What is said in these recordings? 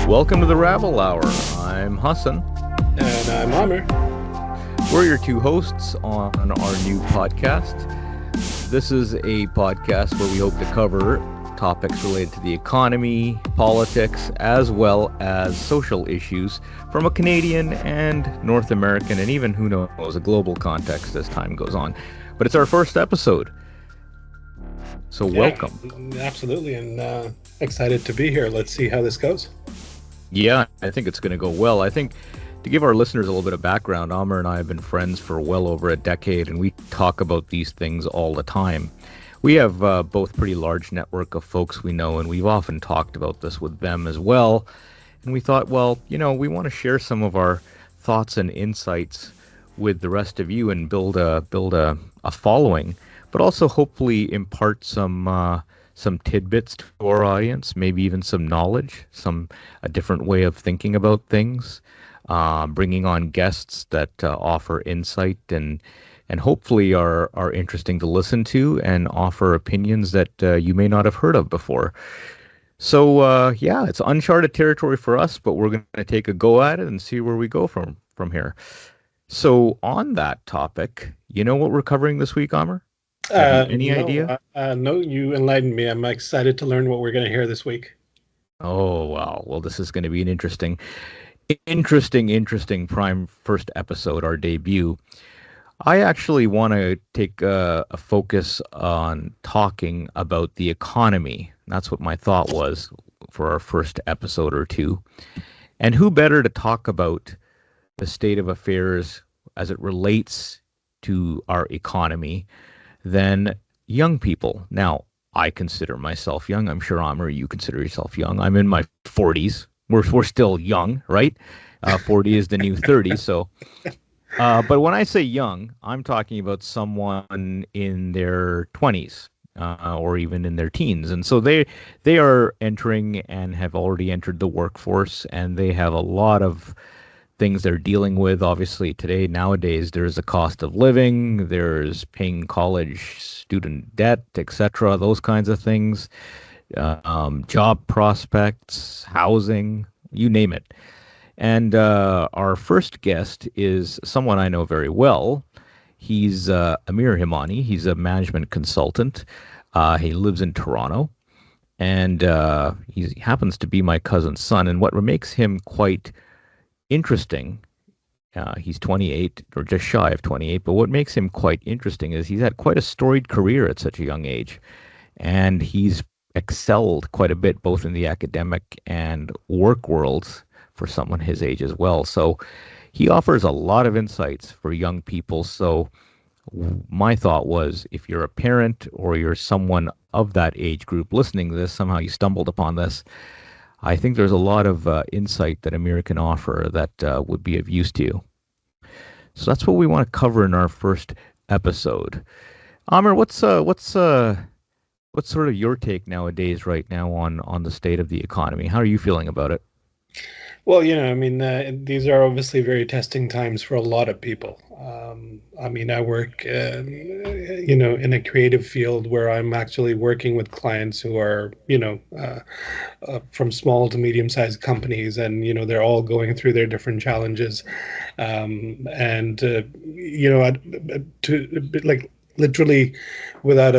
Welcome to the Ravel Hour. I'm Hassan. And I'm Amir. We're your two hosts on our new podcast. This is a podcast where we hope to cover topics related to the economy, politics, as well as social issues from a Canadian and North American and even, who knows, a global context as time goes on. But it's our first episode. So welcome. Absolutely, and excited to be here. Let's see how this goes. Yeah, I think it's going to go well. I think to give our listeners a little bit of background, Amir and I have been friends for well over a decade, and we talk about these things all the time. We have both pretty large network of folks we know, and we've often talked about this with them as well. And we thought, well, we want to share some of our thoughts and insights with the rest of you and build a following, but also hopefully impart some tidbits to our audience, maybe even some knowledge, a different way of thinking about things, bringing on guests that offer insight and hopefully are interesting to listen to and offer opinions that you may not have heard of before. So it's uncharted territory for us, but we're going to take a go at it and see where we go from here. So on that topic, you know what we're covering this week, Amir? Any idea? No, you enlightened me. I'm excited to learn what we're going to hear this week. Oh, wow. Well, this is going to be an interesting prime first episode, our debut. I actually want to take a focus on talking about the economy. That's what my thought was for our first episode or two. And who better to talk about the state of affairs as it relates to our economy than young people. Now, I consider myself young. I'm sure, Amir, you consider yourself young. I'm in my 40s. We're still young, right? 40 is the new 30. So, but when I say young, I'm talking about someone in their 20s or even in their teens. And so they are entering and have already entered the workforce, and they have a lot of things they're dealing with. Obviously, nowadays, there's a cost of living, there's paying college student debt, etc., those kinds of things, job prospects, housing, you name it. And our first guest is someone I know very well. He's Amir Hemani. He's a management consultant. He lives in Toronto, and he happens to be my cousin's son. And what makes him quite interesting, he's 28 or just shy of 28, but what makes him quite interesting is he's had quite a storied career at such a young age, and he's excelled quite a bit both in the academic and work worlds for someone his age as well. So he offers a lot of insights for young people. So my thought was, if you're a parent or you're someone of that age group listening to this, somehow you stumbled upon this, I think there's a lot of insight that Amir can offer that would be of use to you. So that's what we want to cover in our first episode. Amir, what's sort of your take nowadays, right now, on the state of the economy? How are you feeling about it? Well, these are obviously very testing times for a lot of people. I work, in a creative field where I'm actually working with clients who are, from small to medium-sized companies, and, they're all going through their different challenges. Literally, without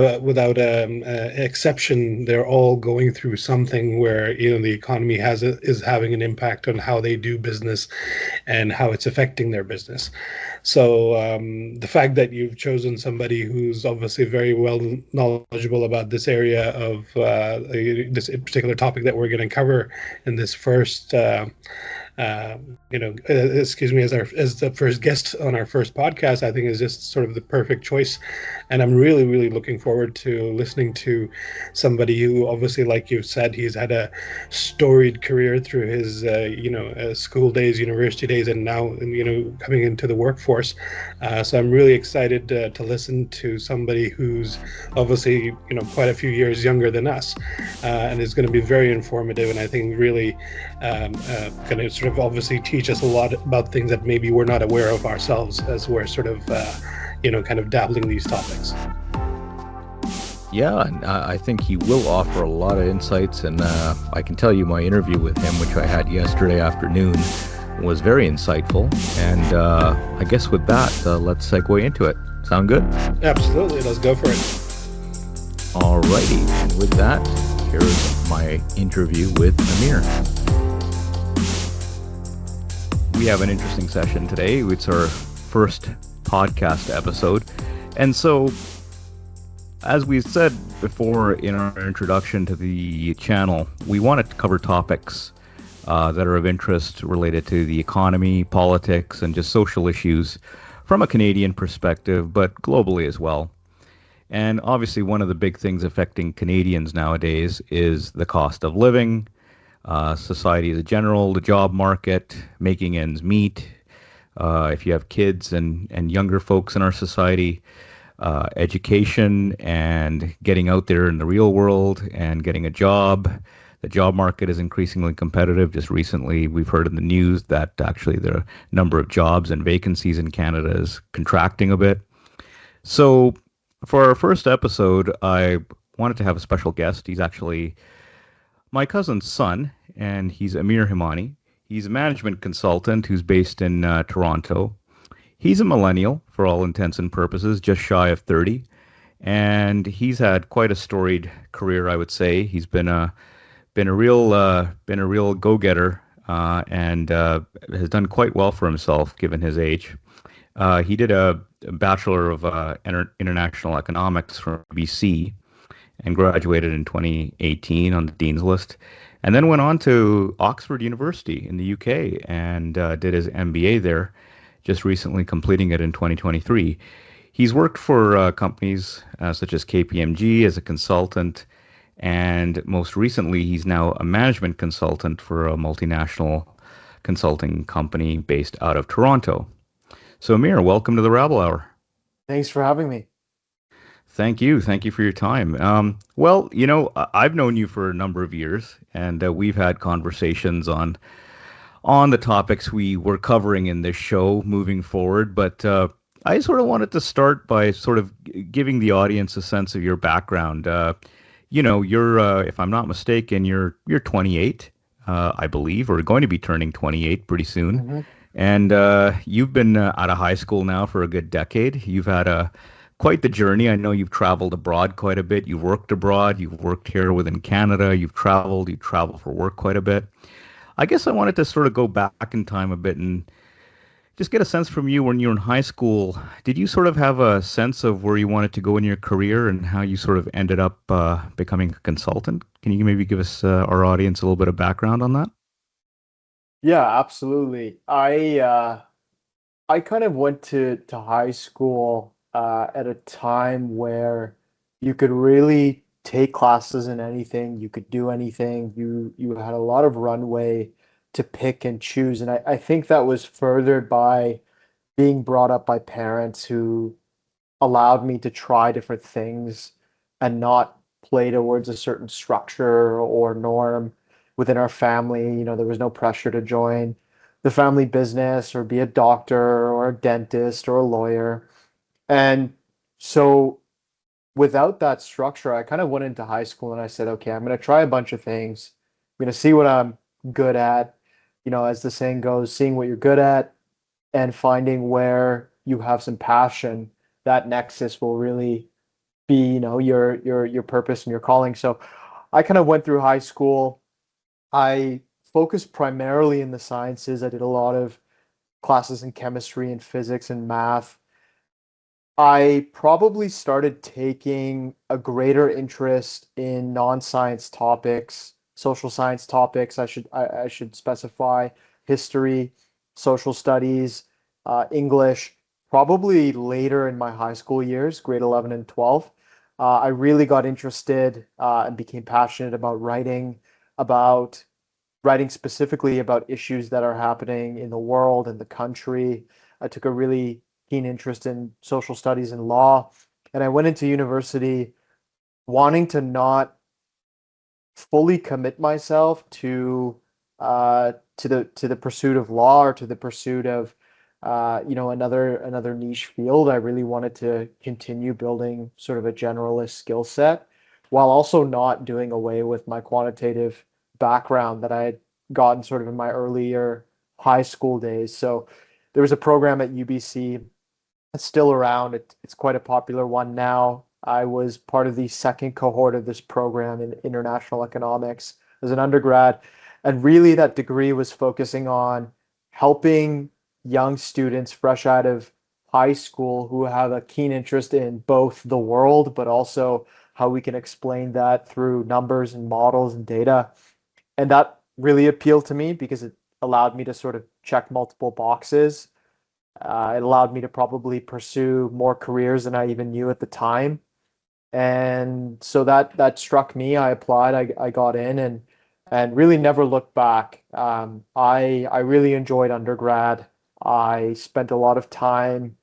exception, they're all going through something where the economy is having an impact on how they do business and how it's affecting their business. So the fact that you've chosen somebody who's obviously very well knowledgeable about this area of this particular topic that we're going to cover in this first. As the first guest on our first podcast, I think is just sort of the perfect choice. And I'm really, really looking forward to listening to somebody who obviously, like you said, he's had a storied career through his, school days, university days, and now, coming into the workforce. So I'm really excited to listen to somebody who's obviously, quite a few years younger than us, and is going to be very informative, and I think really going to sort of obviously teach us a lot about things that maybe we're not aware of ourselves as we're sort of, kind of dabbling these topics. Yeah, and I think he will offer a lot of insights. And I can tell you my interview with him, which I had yesterday afternoon, was very insightful. And I guess with that, let's segue into it. Sound good? Absolutely. Let's go for it. Alrighty. And with that, here's my interview with Amir. We have an interesting session today. It's our first podcast episode. And so, as we said before in our introduction to the channel, we wanted to cover topics that are of interest related to the economy, politics, and just social issues from a Canadian perspective, but globally as well. And obviously, one of the big things affecting Canadians nowadays is the cost of living, society as a general, the job market, making ends meet. If you have kids and younger folks in our society, education and getting out there in the real world and getting a job. The job market is increasingly competitive. Just recently, we've heard in the news that actually the number of jobs and vacancies in Canada is contracting a bit. So, for our first episode, I wanted to have a special guest. He's actually my cousin's son, and he's Amir Hemani. He's a management consultant who's based in Toronto. He's a millennial for all intents and purposes, just shy of 30, and he's had quite a storied career, I would say. He's been a real go-getter and has done quite well for himself given his age. He did a Bachelor of International Economics from BC and graduated in 2018 on the Dean's List, and then went on to Oxford University in the UK and did his MBA there, just recently completing it in 2023. He's worked for companies such as KPMG as a consultant, and most recently, he's now a management consultant for a multinational consulting company based out of Toronto. So, Amir, welcome to the Rabble Hour. Thanks for having me. Thank you. Thank you for your time. Well, I've known you for a number of years, and we've had conversations on the topics we were covering in this show moving forward. But I sort of wanted to start by sort of giving the audience a sense of your background. You're, if I'm not mistaken, you're 28, I believe, or going to be turning 28 pretty soon. Mm-hmm. And you've been out of high school now for a good decade. You've had quite the journey. I know you've traveled abroad quite a bit. You've worked abroad. You've worked here within Canada. You've traveled. You travel for work quite a bit. I guess I wanted to sort of go back in time a bit and just get a sense from you when you were in high school. Did you sort of have a sense of where you wanted to go in your career and how you sort of ended up becoming a consultant? Can you maybe give us, our audience, a little bit of background on that? Yeah, absolutely. I kind of went to high school at a time where you could really take classes in anything, you could do anything, you had a lot of runway to pick and choose. And I think that was furthered by being brought up by parents who allowed me to try different things and not play towards a certain structure or norm within our family. There was no pressure to join the family business or be a doctor or a dentist or a lawyer. And so without that structure, I kind of went into high school and I said, okay, I'm going to try a bunch of things. I'm going to see what I'm good at. As the saying goes, seeing what you're good at and finding where you have some passion. That nexus will really be, your purpose and your calling. So I kind of went through high school. I focused primarily in the sciences. I did a lot of classes in chemistry and physics and math. I probably started taking a greater interest in non-science topics, social science topics. I should specify history, social studies, English, probably later in my high school years, grade 11 and 12. I really got interested and became passionate about writing specifically about issues that are happening in the world and the country. I took a really keen interest in social studies and law, and I went into university wanting to not fully commit myself to the pursuit of law or to the pursuit of another niche field. I really wanted to continue building sort of a generalist skill set while also not doing away with my quantitative background that I had gotten sort of in my earlier high school days. So there was a program at UBC. It's still around. It's quite a popular one now. I was part of the second cohort of this program in international economics as an undergrad. And really, that degree was focusing on helping young students fresh out of high school who have a keen interest in both the world, but also how we can explain that through numbers and models and data. And that really appealed to me because it allowed me to sort of check multiple boxes. It allowed me to probably pursue more careers than I even knew at the time. And so that struck me. I applied, I got in and really never looked back. I really enjoyed undergrad. I spent a lot of time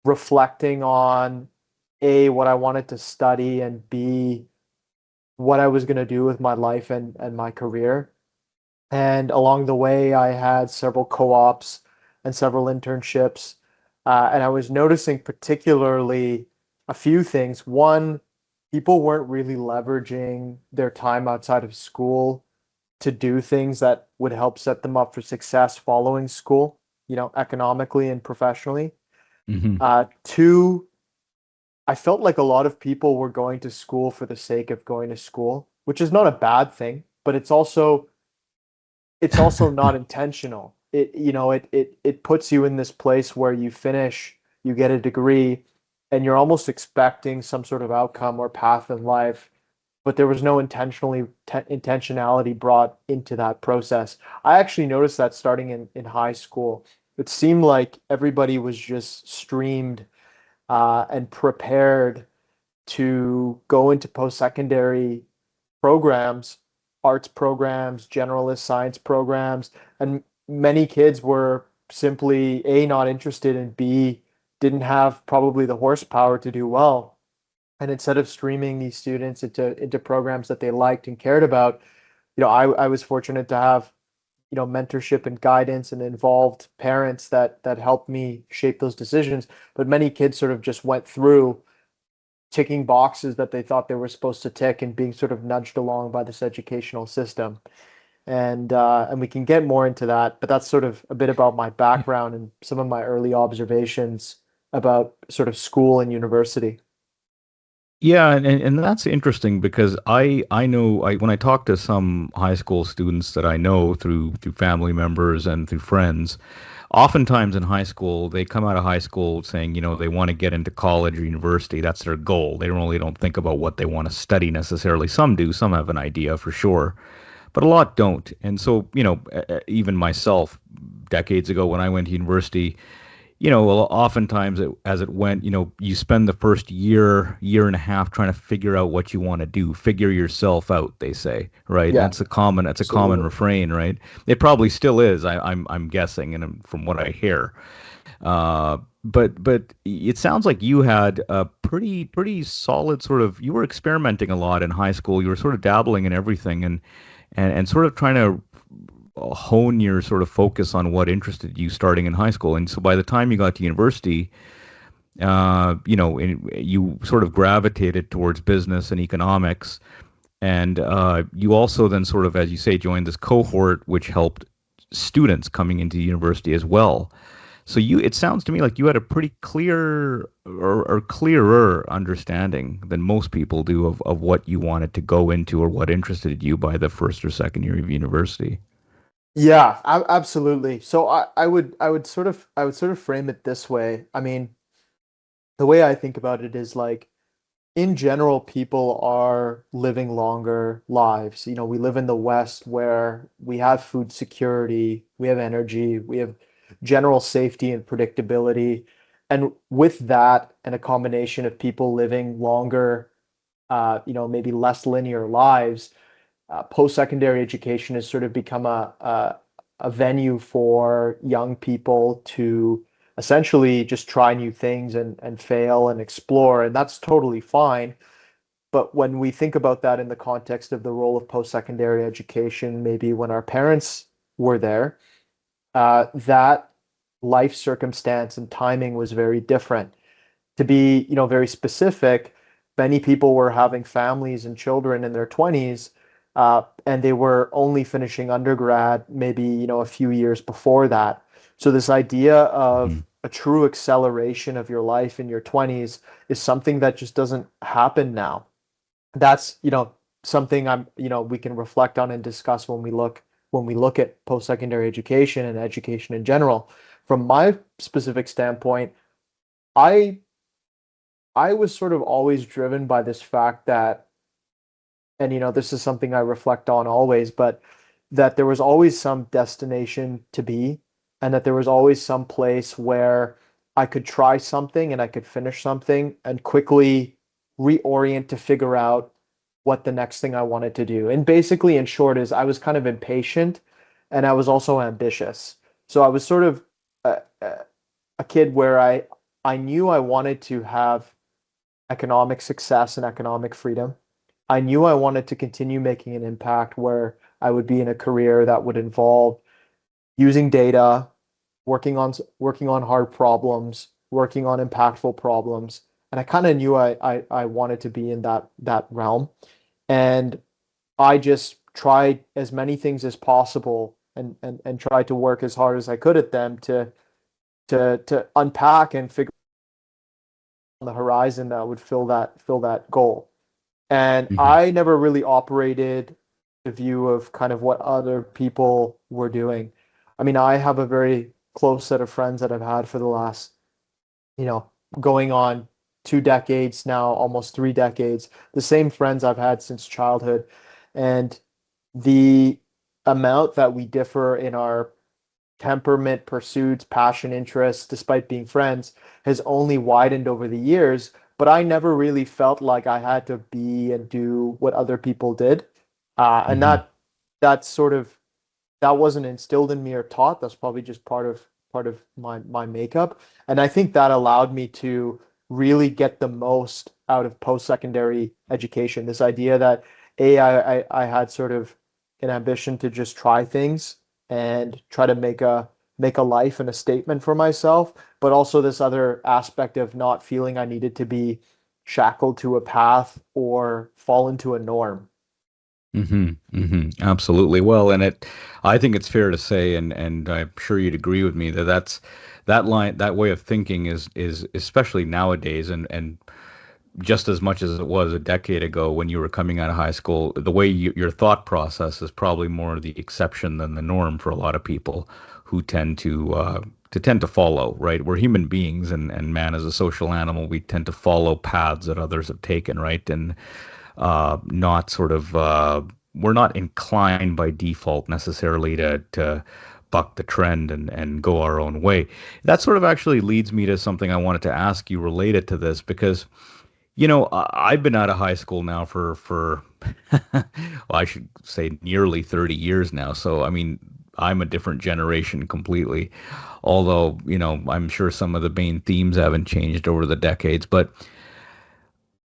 reflecting on A, what I wanted to study, and B, what I was going to do with my life and my career. And along the way, I had several co-ops and several internships. And I was noticing particularly a few things. One, people weren't really leveraging their time outside of school to do things that would help set them up for success following school, economically and professionally. Hmm. Two, I felt like a lot of people were going to school for the sake of going to school, which is not a bad thing, but it's also not intentional. It puts you in this place where you finish, you get a degree, and you're almost expecting some sort of outcome or path in life, but there was no intentionality brought into that process. I actually noticed that starting in high school. It seemed like everybody was just streamed and prepared to go into post-secondary programs, arts programs, generalist science programs, and many kids were simply A, not interested, and B, didn't have probably the horsepower to do well. And instead of streaming these students into programs that they liked and cared about, I was fortunate to have, mentorship and guidance and involved parents that helped me shape those decisions. But many kids sort of just went through ticking boxes that they thought they were supposed to tick and being sort of nudged along by this educational system. And we can get more into that, but that's sort of a bit about my background and some of my early observations about sort of school and university. Yeah, and that's interesting because I know when I talk to some high school students that I know through family members and through friends, oftentimes in high school they come out of high school saying, they want to get into college or university. That's their goal. They really don't think about what they want to study necessarily. Some do, some have an idea for sure, but a lot don't. And so, even myself, decades ago when I went to university, well, oftentimes as it went, you spend the first year and a half trying to figure out what you want to do, figure yourself out, they say, right? Yeah, That's a common absolutely. refrain, right? It probably still is. I'm guessing, and from what I hear. But it sounds like you had a pretty solid sort of. You were experimenting a lot in high school. You were sort of dabbling in everything, and sort of trying to hone your sort of focus on what interested you starting in high school. And so by the time you got to university, you sort of gravitated towards business and economics. And you also then sort of, as you say, joined this cohort, which helped students coming into university as well. So it sounds to me like you had a pretty clear or clearer understanding than most people do of what you wanted to go into or what interested you by the first or second year of university. Yeah, absolutely. So I would sort of frame it this way. I mean, the way I think about it is like in general, people are living longer lives. We live in the West where we have food security, we have energy, we have general safety and predictability. And with that, and a combination of people living longer, maybe less linear lives, post-secondary education has sort of become a venue for young people to essentially just try new things and fail and explore, and that's totally fine. But when we think about that in the context of the role of post-secondary education, maybe when our parents were there, that life circumstance and timing was very different. To be, very specific, many people were having families and children in their 20s, and they were only finishing undergrad maybe, a few years before that. So this idea of Mhm. a true acceleration of your life in your 20s is something that just doesn't happen now. That's, something we can reflect on and discuss when we look at post-secondary education and education in general. From my specific standpoint, I I was sort of always driven by this fact that, and this is something I reflect on always, but that there was always some destination to be, and that there was always some place where I could try something and I could finish something and quickly reorient to figure out what the next thing I wanted to do. And basically, in short, is I was kind of impatient and I was also ambitious. So I was sort of a kid where I knew I wanted to have economic success and economic freedom. I knew I wanted to continue making an impact where I would be in a career that would involve using data, working on hard problems, working on impactful problems. And I kind of knew I wanted to be in that realm. And I just tried as many things as possible and tried to work as hard as I could at them to unpack and figure on the horizon that would fill that goal. And Mhm. I never really operated the view of kind of what other people were doing. I mean, I have a very close set of friends that I've had for the last, you know, going on 2 decades now, almost 3 decades, the same friends I've had since childhood. And the amount that we differ in our temperament, pursuits, passion, interests, despite being friends, has only widened over the years. But I never really felt like I had to be and do what other people did, and Mhm. that sort of that wasn't instilled in me or taught. That's probably just part of my makeup, and I think that allowed me to really get the most out of post-secondary education. This idea that I had sort of an ambition to just try things and try to make a life and a statement for myself, but also this other aspect of not feeling I needed to be shackled to a path or fall into a norm. Absolutely. Well, I think it's fair to say, and I'm sure you'd agree with me that that way of thinking is especially nowadays, and just as much as it was a decade ago when you were coming out of high school, the way your thought process is probably more the exception than the norm for a lot of people who tend to follow, right? We're human beings, and man is a social animal. We tend to follow paths that others have taken, right? And not sort of we're not inclined by default necessarily to buck the trend and go our own way. That sort of actually leads me to something I wanted to ask you related to this because I've been out of high school now for well, I should say nearly 30 years now. So I mean, I'm a different generation completely. Although, I'm sure some of the main themes haven't changed over the decades, but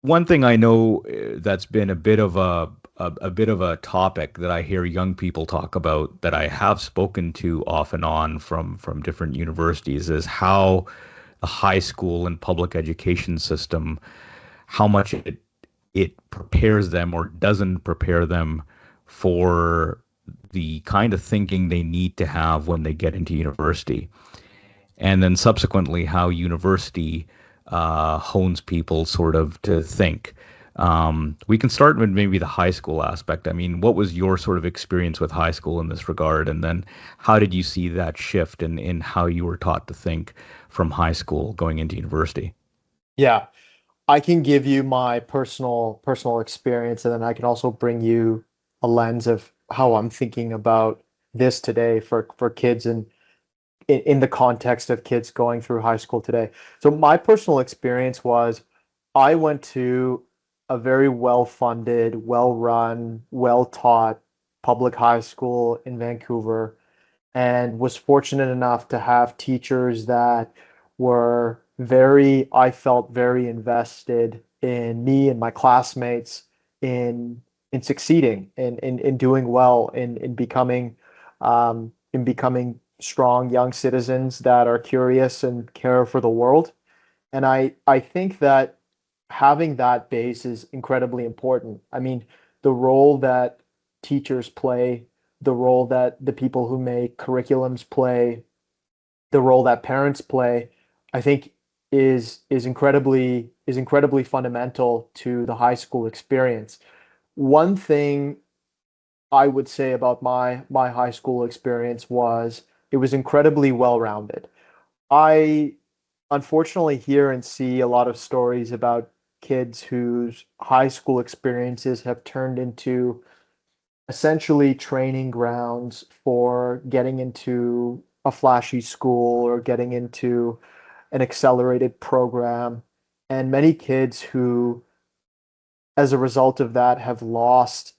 one thing I know that's been a bit of a topic that I hear young people talk about that I have spoken to off and on from different universities is how the high school and public education system, how much it prepares them or doesn't prepare them for the kind of thinking they need to have when they get into university, and then subsequently how university hones people sort of to think. We can start with maybe the high school aspect. I mean, what was your sort of experience with high school in this regard? And then how did you see that shift in how you were taught to think from high school going into university? Yeah, I can give you my personal experience, and then I can also bring you a lens of how I'm thinking about this today for kids and in the context of kids going through high school today. So my personal experience was I went to a very well-funded, well-run, well-taught public high school in Vancouver and was fortunate enough to have teachers that were I felt very invested in me and my classmates in succeeding in doing well in becoming strong young citizens that are curious and care for the world. And I think that having that base is incredibly important. I mean, the role that teachers play, the role that the people who make curriculums play, the role that parents play, I think is incredibly fundamental to the high school experience. One thing I would say about my high school experience was it was incredibly well-rounded. I unfortunately hear and see a lot of stories about kids whose high school experiences have turned into essentially training grounds for getting into a flashy school or getting into an accelerated program. And many kids who, as a result of that, have lost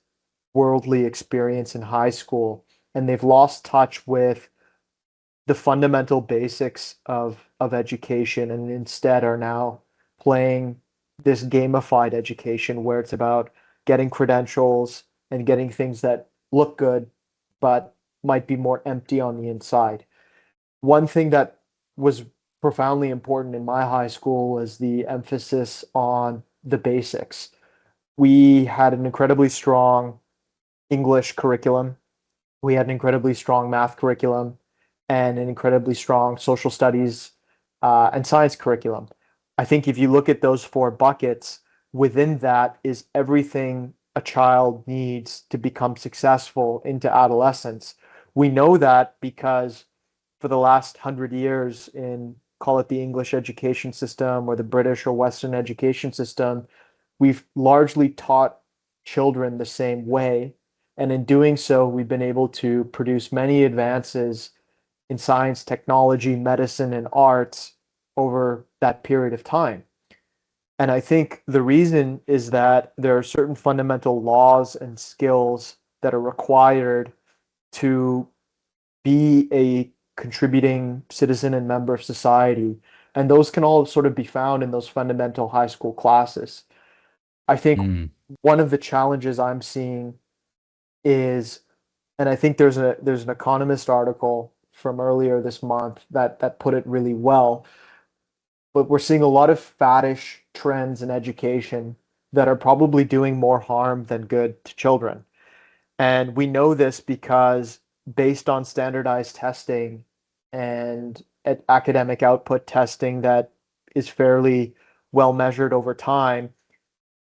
worldly experience in high school and they've lost touch with the fundamental basics of education and instead are now playing this gamified education where it's about getting credentials and getting things that look good but might be more empty on the inside. One thing that was profoundly important in my high school was the emphasis on the basics. We had an incredibly strong English curriculum. We had an incredibly strong math curriculum and an incredibly strong social studies and science curriculum. I think if you look at those four buckets, within that is everything a child needs to become successful into adolescence. We know that because for the last 100 years in, call it the English education system or the British or Western education system, we've largely taught children the same way. And in doing so, we've been able to produce many advances in science, technology, medicine, and arts over that period of time. And I think the reason is that there are certain fundamental laws and skills that are required to be a contributing citizen and member of society. And those can all sort of be found in those fundamental high school classes. I think Mm. one of the challenges I'm seeing is, and I think there's an Economist article from earlier this month that put it really well, but we're seeing a lot of faddish trends in education that are probably doing more harm than good to children. And we know this because based on standardized testing and academic output testing that is fairly well measured over time,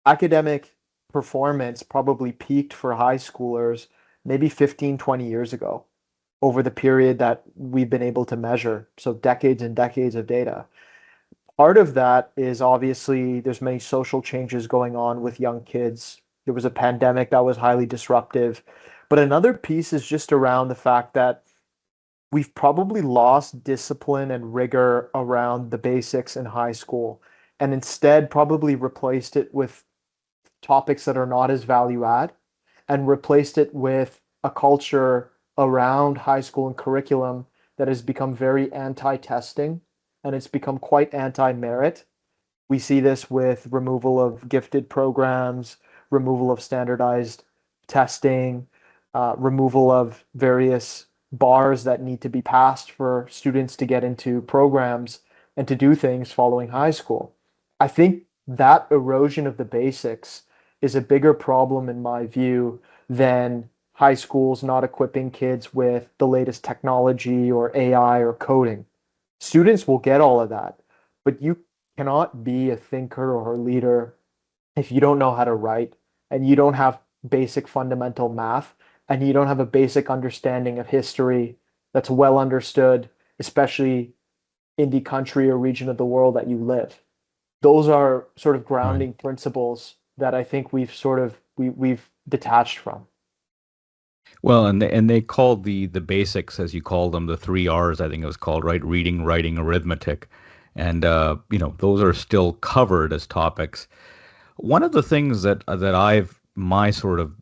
academic performance probably peaked for high schoolers maybe 15, 20 years ago over the period that we've been able to measure. So decades and decades of data. Part of that is obviously there's many social changes going on with young kids. There was a pandemic that was highly disruptive. But another piece is just around the fact that we've probably lost discipline and rigor around the basics in high school and instead probably replaced it with topics that are not as value add and replaced it with a culture around high school and curriculum that has become very anti-testing and it's become quite anti-merit. We see this with removal of gifted programs, removal of standardized testing, removal of various bars that need to be passed for students to get into programs and to do things following high school. I think that erosion of the basics is a bigger problem in my view than high schools not equipping kids with the latest technology or AI or coding. Students will get all of that, but you cannot be a thinker or a leader if you don't know how to write and you don't have basic fundamental math and you don't have a basic understanding of history that's well understood, especially in the country or region of the world that you live. Those are sort of Right. grounding principles that I think we've detached from. Well, and they called the basics, as you called them, the three R's, I think it was called, right? Reading, writing, arithmetic. And those are still covered as topics. One of the things that I've my sort of,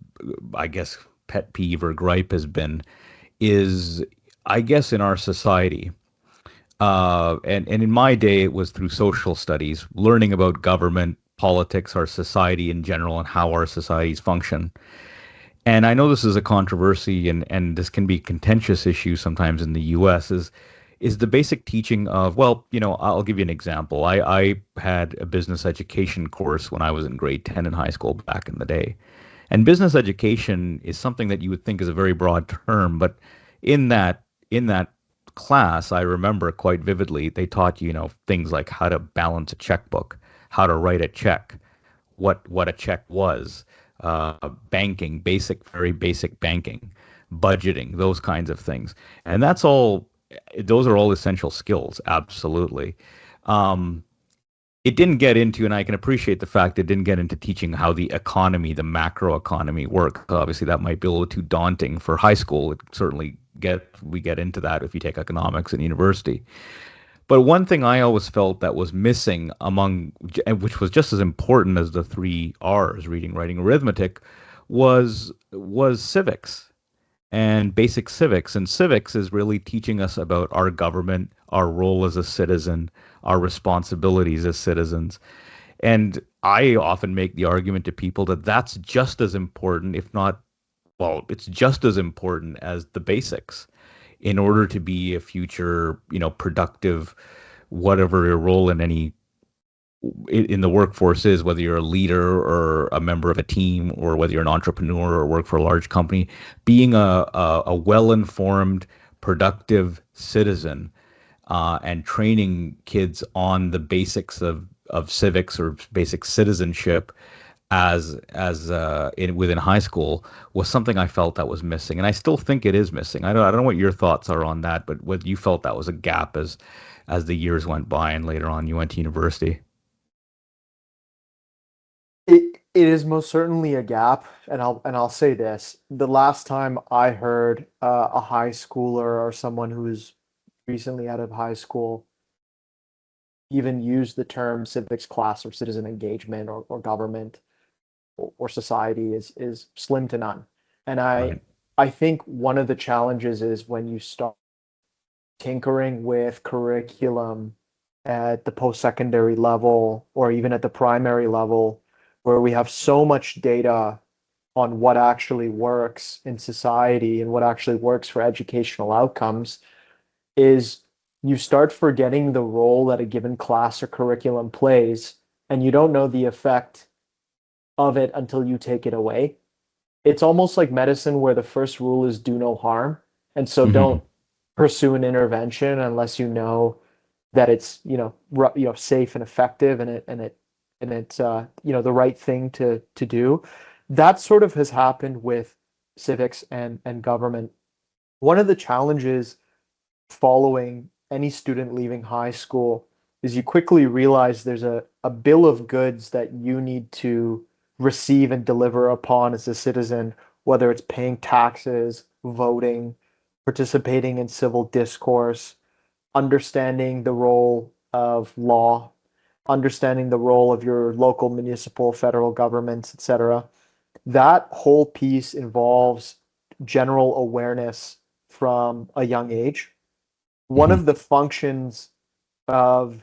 I guess, pet peeve or gripe has been is, I guess, in our society, and in my day it was through social studies, learning about government, politics, our society in general, and how our societies function. and I know this is a controversy and this can be a contentious issue sometimes in the US, is the basic teaching of, well, I'll give you an example. I had a business education course when I was in grade 10 in high school back in the day. And business education is something that you would think is a very broad term, but in that class, I remember quite vividly, they taught things like how to balance a checkbook, how to write a check, what a check was, banking, very basic banking, budgeting, those kinds of things. And those are all essential skills, absolutely. Um, it didn't get into, and I can appreciate the fact it didn't get into teaching how the economy, the macro economy works. Obviously, that might be a little too daunting for high school. We get into that if you take economics in university. But one thing I always felt that was missing which was just as important as the three R's, reading, writing, arithmetic, was civics and basic civics. And civics is really teaching us about our government, our role as a citizen, our responsibilities as citizens. And I often make the argument to people that that's just as important, if not, well, it's just as important as the basics in order to be a future, productive, whatever your role in the workforce is, whether you're a leader or a member of a team, or whether you're an entrepreneur or work for a large company, being a well-informed, productive citizen, and training kids on the basics of civics or basic citizenship within high school was something I felt that was missing, and I still think it is missing. I don't know what your thoughts are on that, but whether you felt that was a gap as the years went by and later on you went to university. It is most certainly a gap, and I'll say this: the last time I heard a high schooler or someone who's recently out of high school even use the term civics class or citizen engagement or government or society is slim to none. And Right. I think one of the challenges is when you start tinkering with curriculum at the post-secondary level or even at the primary level, where we have so much data on what actually works in society and what actually works for educational outcomes, is you start forgetting the role that a given class or curriculum plays, and you don't know the effect of it until you take it away. It's almost like medicine where the first rule is do no harm. And so Hmm. don't pursue an intervention unless you know that it's, safe and effective, and it's the right thing to do. That sort of has happened with civics and government. One of the challenges following any student leaving high school is you quickly realize there's a bill of goods that you need to receive and deliver upon as a citizen, whether it's paying taxes, voting, participating in civil discourse, understanding the role of law, understanding the role of your local, municipal, federal governments, etc. That whole piece involves general awareness from a young age. One Hmm. of the functions of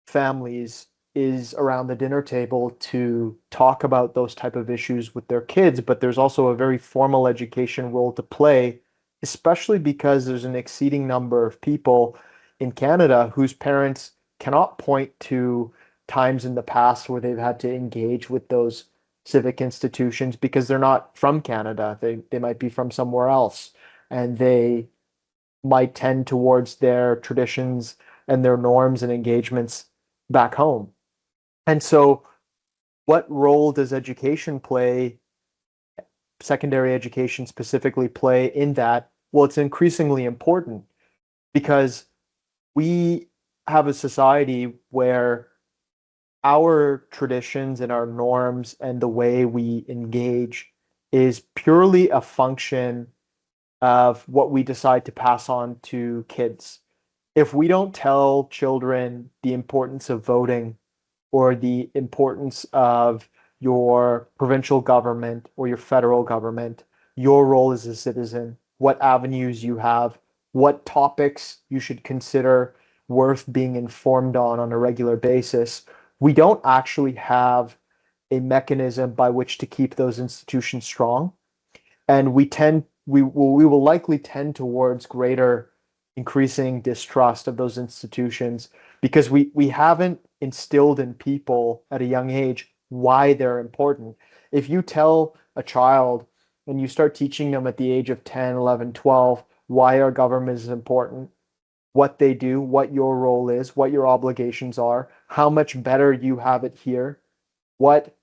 families is around the dinner table to talk about those type of issues with their kids, but there's also a very formal education role to play, especially because there's an exceeding number of people in Canada whose parents cannot point to times in the past where they've had to engage with those civic institutions because they're not from Canada. They might be from somewhere else, and they might tend towards their traditions and their norms and engagements back home. And so, what role does education play, secondary education specifically, play in that? Well, it's increasingly important because we have a society where our traditions and our norms and the way we engage is purely a function of what we decide to pass on to kids. If we don't tell children the importance of voting or the importance of your provincial government or your federal government, your role as a citizen, what avenues you have, what topics you should consider worth being informed on a regular basis, we don't actually have a mechanism by which to keep those institutions strong. and we will likely tend towards greater increasing distrust of those institutions because we haven't instilled in people at a young age why they're important. If you tell a child and you start teaching them at the age of 10, 11, 12 why our government is important, what they do, what your role is, what your obligations are, how much better you have it here, what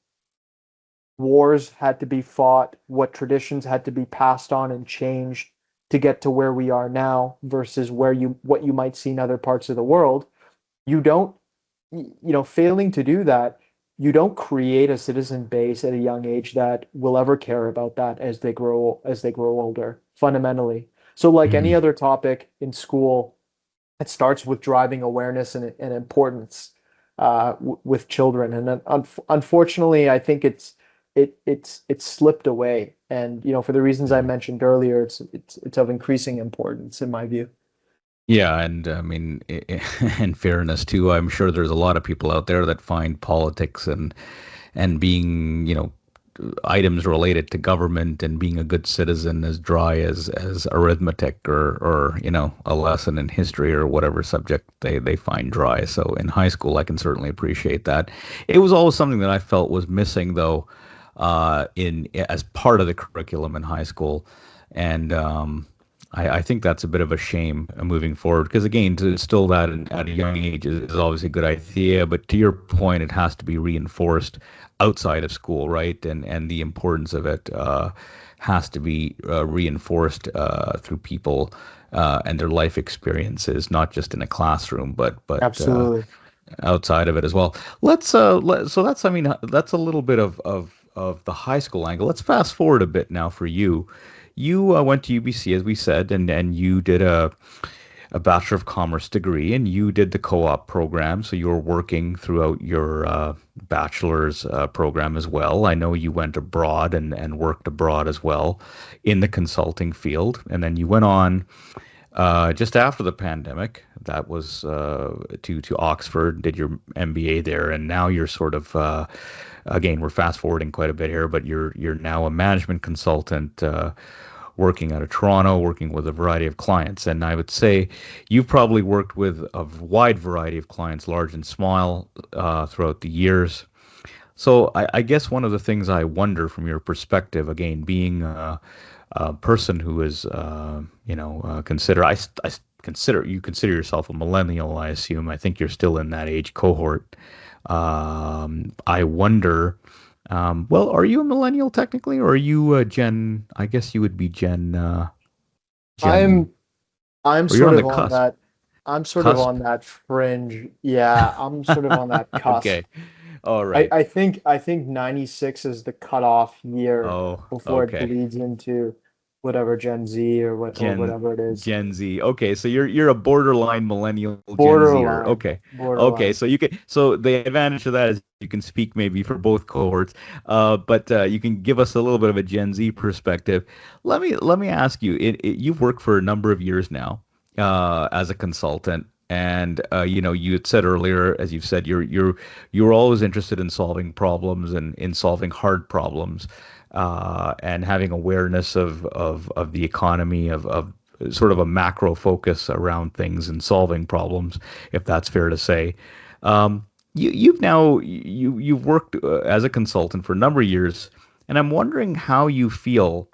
wars had to be fought, what traditions had to be passed on and changed to get to where we are now versus what you might see in other parts of the world. You don't, failing to do that, you don't create a citizen base at a young age that will ever care about that as they grow older, fundamentally. So like any Mhm. other topic in school, it starts with driving awareness and importance with children. And then, unfortunately, I think it's slipped away. And for the reasons I mentioned earlier, it's of increasing importance in my view. Yeah, and I mean, in fairness too, I'm sure there's a lot of people out there that find politics and being, items related to government and being a good citizen as dry as arithmetic or a lesson in history or whatever subject they find dry. So in high school, I can certainly appreciate that. It was always something that I felt was missing though, in as part of the curriculum in high school, and I think that's a bit of a shame moving forward because again, to instill that at a young age is obviously a good idea. But to your point, it has to be reinforced outside of school, right? And the importance of it has to be reinforced through people and their life experiences, not just in a classroom, but Absolutely. outside of it as well. So that's I mean that's a little bit of the high school angle. Let's fast forward a bit now for you. You went to UBC, as we said, and you did a Bachelor of Commerce degree, and you did the co-op program. So you were working throughout your bachelor's program as well. I know you went abroad and worked abroad as well in the consulting field, and then you went on just after the pandemic. That was to Oxford, did your MBA there, and now you're sort of again, we're fast forwarding quite a bit here, but you're now a management consultant working out of Toronto, working with a variety of clients. And I would say you've probably worked with a wide variety of clients, large and small, throughout the years. So I guess one of the things I wonder from your perspective, again, being a person who is, consider you consider yourself a millennial, I assume. I think you're still in that age cohort. I wonder, well, are you a millennial technically, or are you Gen? I guess you would be Gen, I'm I'm or you're sort on the of on cusp. that I'm sort of Cusp. on that fringe. Yeah, I'm sort of on that cusp. Okay. All I, right. I think I think 96 is the cutoff year Oh, before it okay. bleeds into whatever Gen Z or Gen whatever it is. Gen Z. Okay, so you're a borderline millennial Gen Zer. Borderline. Okay. Okay, Borderline. so you can so the advantage of that is you can speak maybe for both cohorts. But you can give us a little bit of a Gen Z perspective. Let me ask you, you've worked for a number of years now as a consultant. And you had said earlier, as you've said, you're always interested in solving problems and in solving hard problems and having awareness of the economy of sort of a macro focus around things and solving problems, if that's fair to say. You've worked as a consultant for a number of years, and I'm wondering how you feel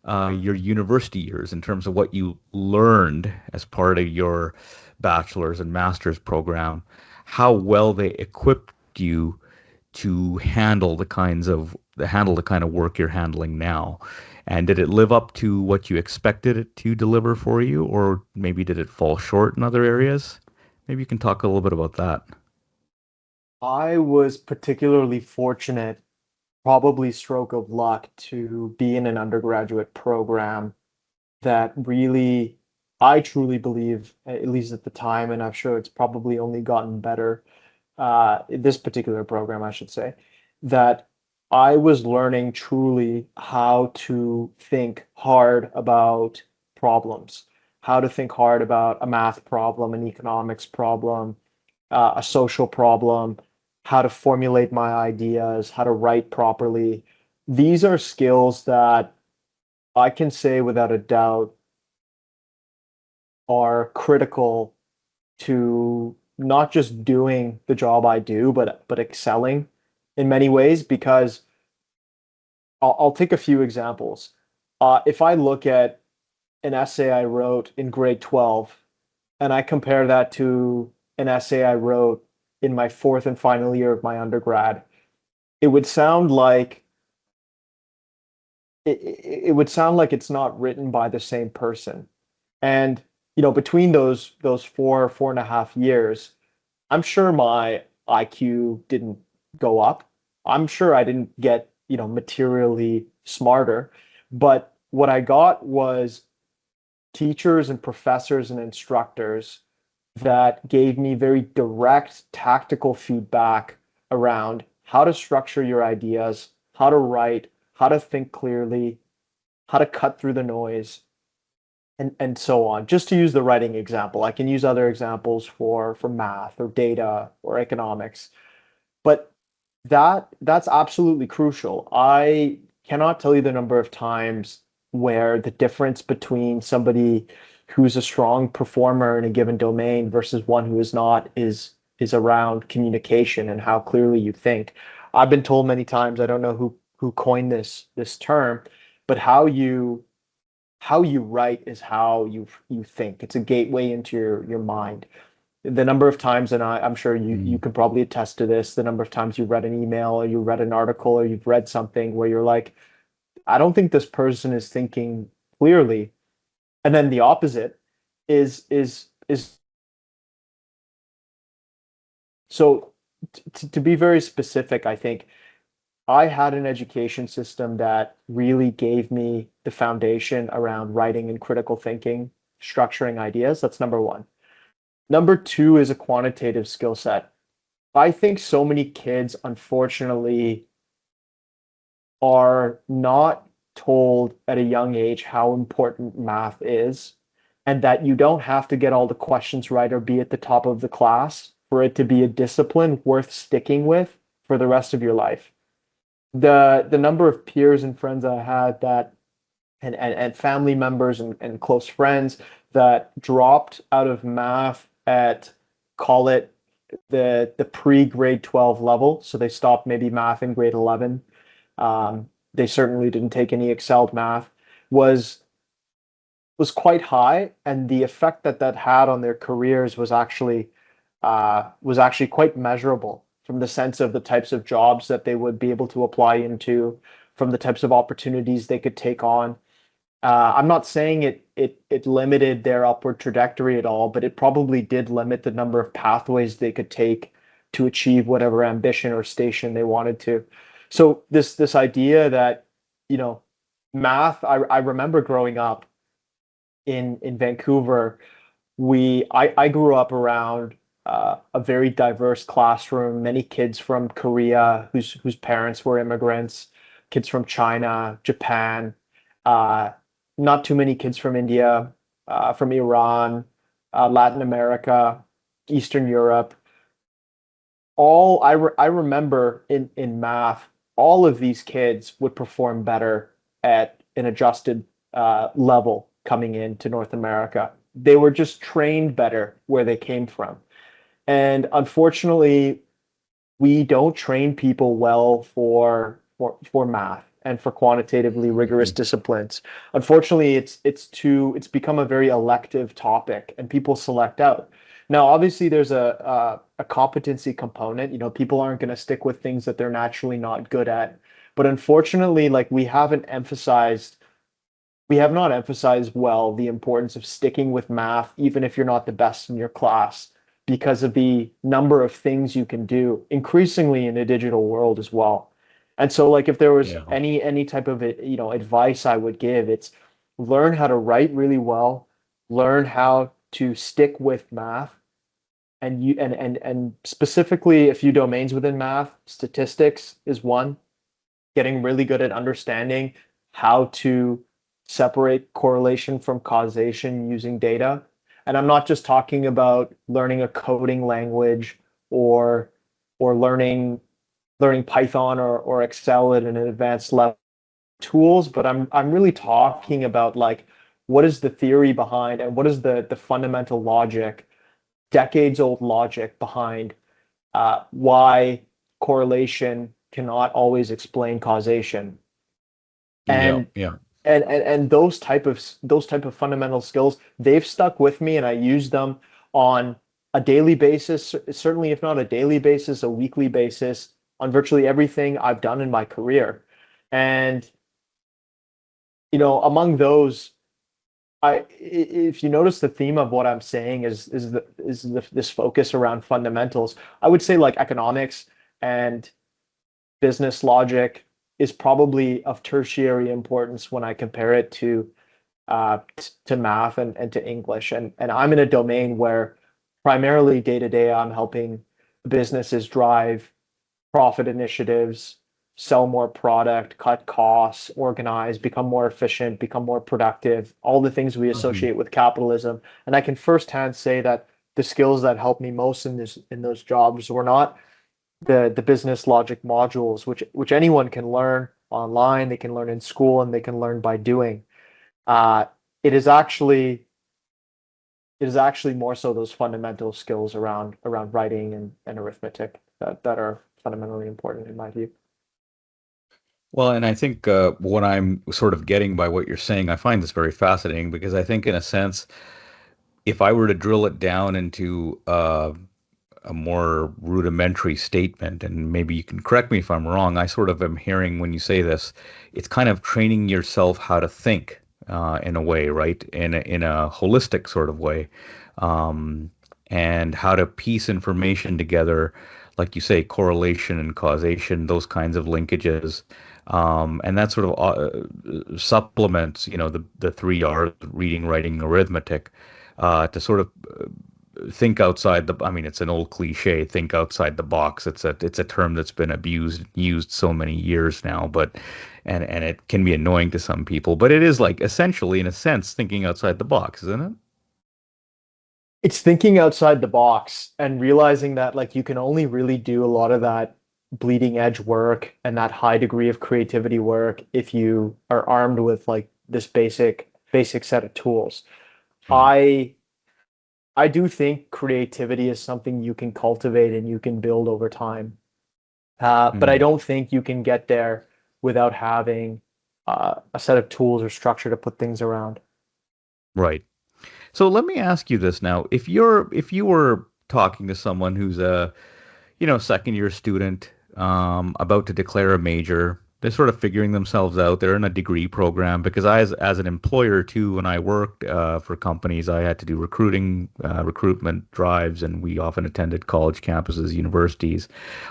your university years in terms of what you learned as part of your bachelor's and master's program, how well they equipped you to handle the kind of work you're handling now. And did it live up to what you expected it to deliver for you, or maybe did it fall short in other areas? Maybe you can talk a little bit about that. I was particularly fortunate, probably stroke of luck, to be in an undergraduate program that really, I truly believe, at least at the time, and I'm sure it's probably only gotten better, this particular program, I should say, that I was learning truly how to think hard about problems, how to think hard about a math problem, an economics problem, a social problem, how to formulate my ideas, how to write properly. These are skills that I can say without a doubt are critical to not just doing the job I do, but excelling in many ways. Because I'll take a few examples. If I look at an essay I wrote in grade 12 and I compare that to an essay I wrote in my fourth and final year of my undergrad, it would sound like it would sound like it's not written by the same person. And between those 4.5 years, I'm sure my IQ didn't go up. I'm sure I didn't get, materially smarter. But what I got was teachers and professors and instructors that gave me very direct tactical feedback around how to structure your ideas, how to write, how to think clearly, how to cut through the noise, and so on. Just to use the writing example, I can use other examples for math or data or economics. But that's absolutely crucial. I cannot tell you the number of times where the difference between somebody who's a strong performer in a given domain versus one who is not is around communication and how clearly you think. I've been told many times, I don't know who coined this term, but how you write is how you think. It's a gateway into your mind. The number of times, and I'm sure you Mm. could probably attest to this, the number of times you read an email or you read an article or you've read something where you're like, I don't think this person is thinking clearly. And then the opposite is so to be very specific, I think I had an education system that really gave me the foundation around writing and critical thinking, structuring ideas. That's number one. Number two is a quantitative skill set. I think so many kids, unfortunately, are not told at a young age how important math is, and that you don't have to get all the questions right or be at the top of the class for it to be a discipline worth sticking with for the rest of your life. The number of peers and friends I had that and family members and close friends that dropped out of math at, call it, the pre-grade 12 level. So they stopped maybe math in grade 11. They certainly didn't take any excelled math. Was was quite high, and the effect that that had on their careers was actually quite measurable, from the sense of the types of jobs that they would be able to apply into, from the types of opportunities they could take on. I'm not saying it limited their upward trajectory at all, but it probably did limit the number of pathways they could take to achieve whatever ambition or station they wanted to. So this idea that, you know, math, I remember growing up in Vancouver, I grew up around a very diverse classroom, many kids from Korea whose parents were immigrants, kids from China, Japan, uh, not too many kids from India, from Iran, Latin America, Eastern Europe. I remember in math, all of these kids would perform better at an adjusted level coming into North America. They were just trained better where they came from. And unfortunately, we don't train people well for math and for quantitatively rigorous Mhm. disciplines. Unfortunately, it's become a very elective topic, and people select out. Now, obviously, there's a competency component. People aren't going to stick with things that they're naturally not good at. But unfortunately, like we have not emphasized well the importance of sticking with math, even if you're not the best in your class, because of the number of things you can do, increasingly in a digital world as well. And so, like, if there was Yeah. any type of advice I would give, it's learn how to write really well, learn how to stick with math, and specifically a few domains within math. Statistics is one, getting really good at understanding how to separate correlation from causation using data. And I'm not just talking about learning a coding language or or learning Python or Excel at an advanced level. tools, but I'm really talking about like what is the theory behind and what is the fundamental logic, decades old logic behind why correlation cannot always explain causation. Yeah, And yeah. and those type of fundamental skills, they've stuck with me and I use them on a daily basis, certainly if not a daily basis, a weekly basis on virtually everything I've done in my career. And among those, if you notice the theme of what I'm saying is this focus around fundamentals, I would say like economics and business logic is probably of tertiary importance when I compare it to math and to English. And I'm in a domain where primarily day to day I'm helping businesses drive profit initiatives, sell more product, cut costs, organize, become more efficient, become more productive, all the things we Mhm. associate with capitalism. And I can firsthand say that the skills that helped me most in those jobs were not the business logic modules, which anyone can learn online, they can learn in school, and they can learn by doing. Uh, it is actually it is actually more so those fundamental skills around writing and arithmetic that are fundamentally important in my view. Well, and I think what I'm sort of getting by what you're saying, I find this very fascinating because I think, in a sense, if I were to drill it down into a more rudimentary statement, and maybe you can correct me if I'm wrong, I sort of am hearing when you say this, it's kind of training yourself how to think in a way, right? In a holistic sort of way, um, and how to piece information together, like you say, correlation and causation, those kinds of linkages. And that sort of supplements, the three R's: reading, writing, arithmetic, to sort of think outside the, I mean, it's an old cliche, think outside the box. It's a term that's been abused, used so many years now, but and it can be annoying to some people, but it is like essentially, in a sense, thinking outside the box, isn't it? It's thinking outside the box and realizing that like you can only really do a lot of that bleeding edge work and that high degree of creativity work if you are armed with like this basic set of tools. Right. I I do think creativity is something you can cultivate and you can build over time. But I Mm, don't think you can get there without having a set of tools or structure to put things around. right. So let me ask you this now. If you were talking to someone who's a, second year student, about to declare a major. They're sort of figuring themselves out. They're in a degree program because as an employer too, when I worked for companies, I had to do recruitment drives, and we often attended college campuses, universities.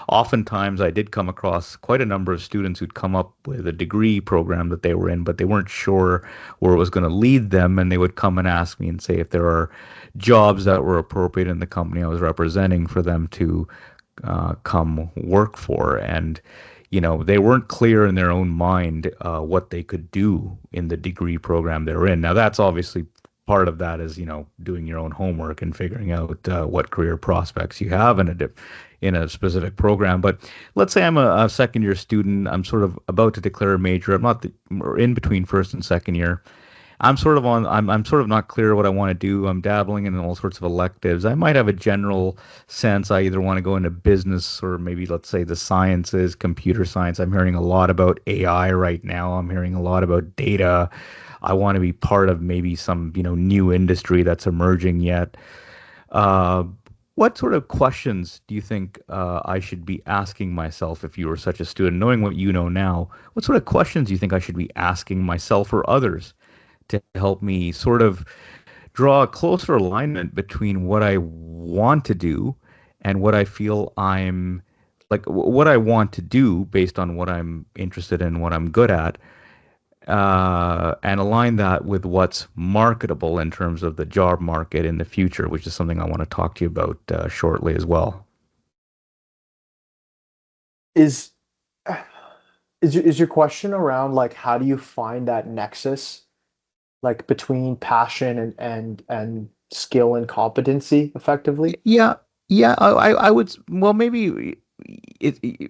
Oftentimes, I did come across quite a number of students who'd come up with a degree program that they were in, but they weren't sure where it was going to lead them, and they would come and ask me and say if there are jobs that were appropriate in the company I was representing for them to come work for. And, they weren't clear in their own mind what they could do in the degree program they're in. Now, that's obviously part of that is, doing your own homework and figuring out what career prospects you have in a specific program. But let's say I'm a second year student. I'm sort of about to declare a major. I'm not or in between first and second year. I'm sort of not clear what I want to do. I'm dabbling in all sorts of electives. I might have a general sense I either want to go into business or maybe, let's say, the sciences, computer science. I'm hearing a lot about AI right now. I'm hearing a lot about data. I want to be part of maybe some, new industry that's emerging yet. Uh, what sort of questions do you think I should be asking myself if you were such a student, knowing what you know now? What sort of questions do you think I should be asking myself or others to help me sort of draw a closer alignment between what I want to do and what I feel I'm like, what I want to do based on what I'm interested in, what I'm good at, and align that with what's marketable in terms of the job market in the future, which is something I want to talk to you about shortly as well. Is is your question around like how do you find that nexus like between passion and skill and competency effectively? Yeah, yeah, I would, well, maybe.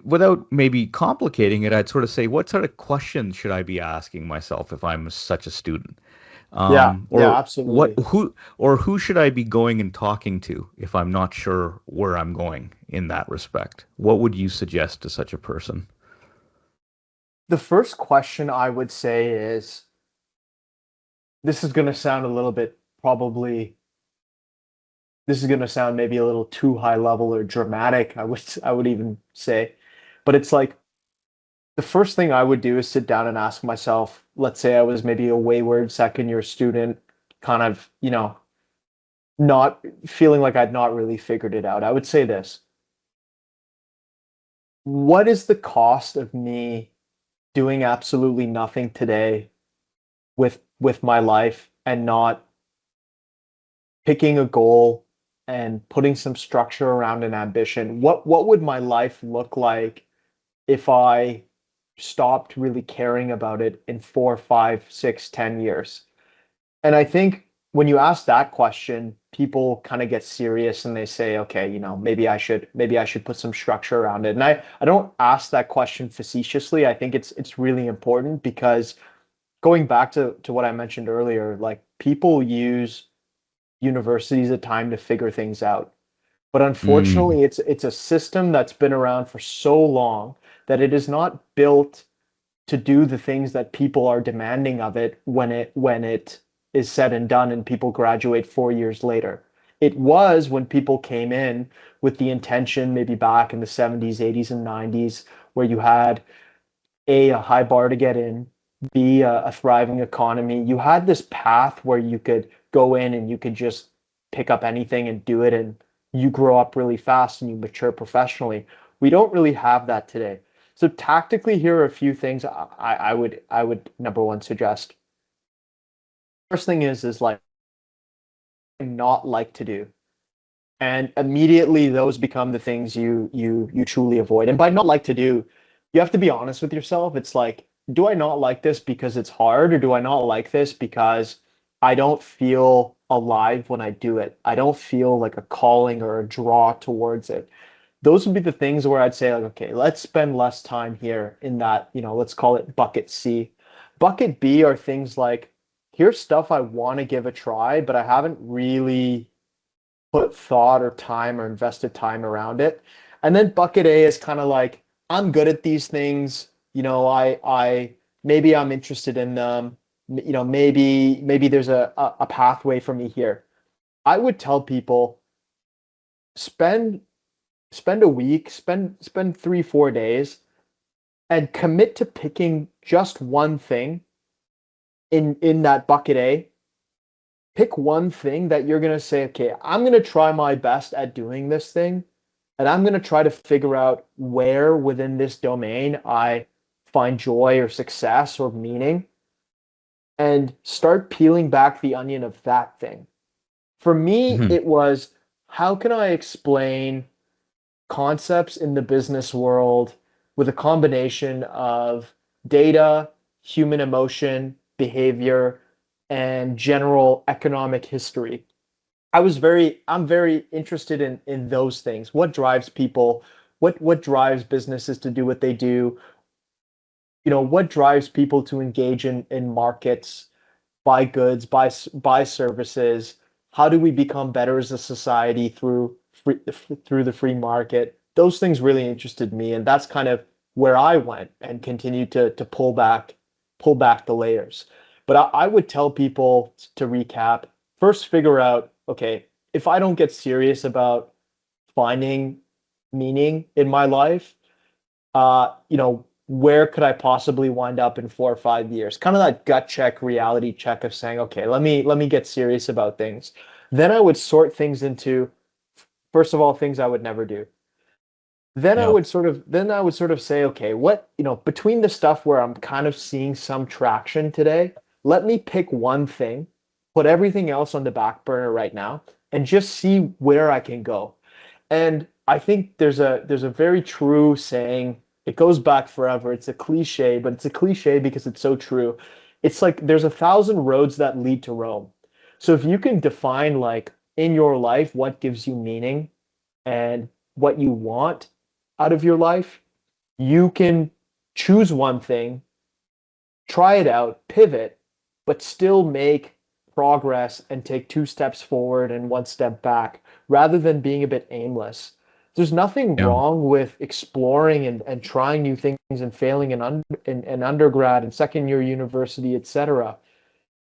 without maybe complicating it, I'd sort of say, what sort of questions should I be asking myself if I'm such a student? Yeah, yeah, Or what, absolutely. who should I be going and talking to if I'm not sure where I'm going in that respect? What would you suggest to such a person? The first question I would say is, this is going to sound a little bit probably this is going to sound maybe a little too high level or dramatic, I would even say, but it's like the first thing I would do is sit down and ask myself, let's say I was maybe a wayward second year student, kind of, not feeling like I'd not really figured it out. I would say this: what is the cost of me doing absolutely nothing today with my life and not picking a goal and putting some structure around an ambition? What would my life look like if I stopped really caring about it in 4, 5, 6, 10 years? And I think when you ask that question, people kind of get serious and they say, okay, maybe I should put some structure around it. And I don't ask that question facetiously. I think it's really important because going back to what I mentioned earlier, like people use university as a time to figure things out. But Mm. unfortunately, it's a system that's been around for so long that it is not built to do the things that people are demanding of it when it is said and done and people graduate 4 years later. It was when people came in with the intention, maybe back in the 70s, 80s, and 90s, where you had a high bar to get in, B, a thriving economy. You had this path where you could go in and you could just pick up anything and do it, and you grow up really fast and you mature professionally. We don't really have that today. So tactically, here are a few things I would number one suggest. First thing is like not like to do. And immediately those become the things you truly avoid. And by not like to do, you have to be honest with yourself. It's like, do I not like this because it's hard, or do I not like this because I don't feel alive when I do it? I don't feel like a calling or a draw towards it. Those would be the things where I'd say, like, okay, let's spend less time here in that, let's call it bucket C. Bucket B are things like, here's stuff I want to give a try, but I haven't really put thought or time or invested time around it. And then bucket A is kind of like, I'm good at these things. I maybe I'm interested in them. Maybe there's a pathway for me here. I would tell people, spend spend a week, spend 3, 4 days, and commit to picking just one thing in that bucket A. Pick one thing that you're going to say, okay, I'm going to try my best at doing this thing, and I'm going to try to figure out where within this domain I find joy or success or meaning, and start peeling back the onion of that thing. For me, Mhm. it was, how can I explain concepts in the business world with a combination of data, human emotion, behavior, and general economic history? I'm very interested in those things. What drives people? What drives businesses to do what they do? What drives people to engage in markets, buy goods, buy services? How do we become better as a society through the free market? Those things really interested me, and that's kind of where I went and continued to pull back the layers. But I would tell people, to recap, first figure out, okay, if I don't get serious about finding meaning in my life, where could I possibly wind up in 4 or 5 years? Kind of that gut check, reality check of saying, okay, let me get serious about things. Then I would sort things into, first of all, things I would never do. Yeah. Then I would sort of say, okay, between the stuff where I'm kind of seeing some traction today, let me pick one thing, put everything else on the back burner right now, and just see where I can go. And I think there's a very true saying. It goes back forever. It's a cliche, but it's a cliche because it's so true. It's like there's 1,000 roads that lead to Rome. So if you can define, like, in your life what gives you meaning and what you want, out of your life, you can choose one thing, try it out, pivot, but still make progress and take two steps forward and one step back rather than being a bit aimless. There's nothing Yeah. wrong with exploring and trying new things and failing in undergrad and second year university, etc.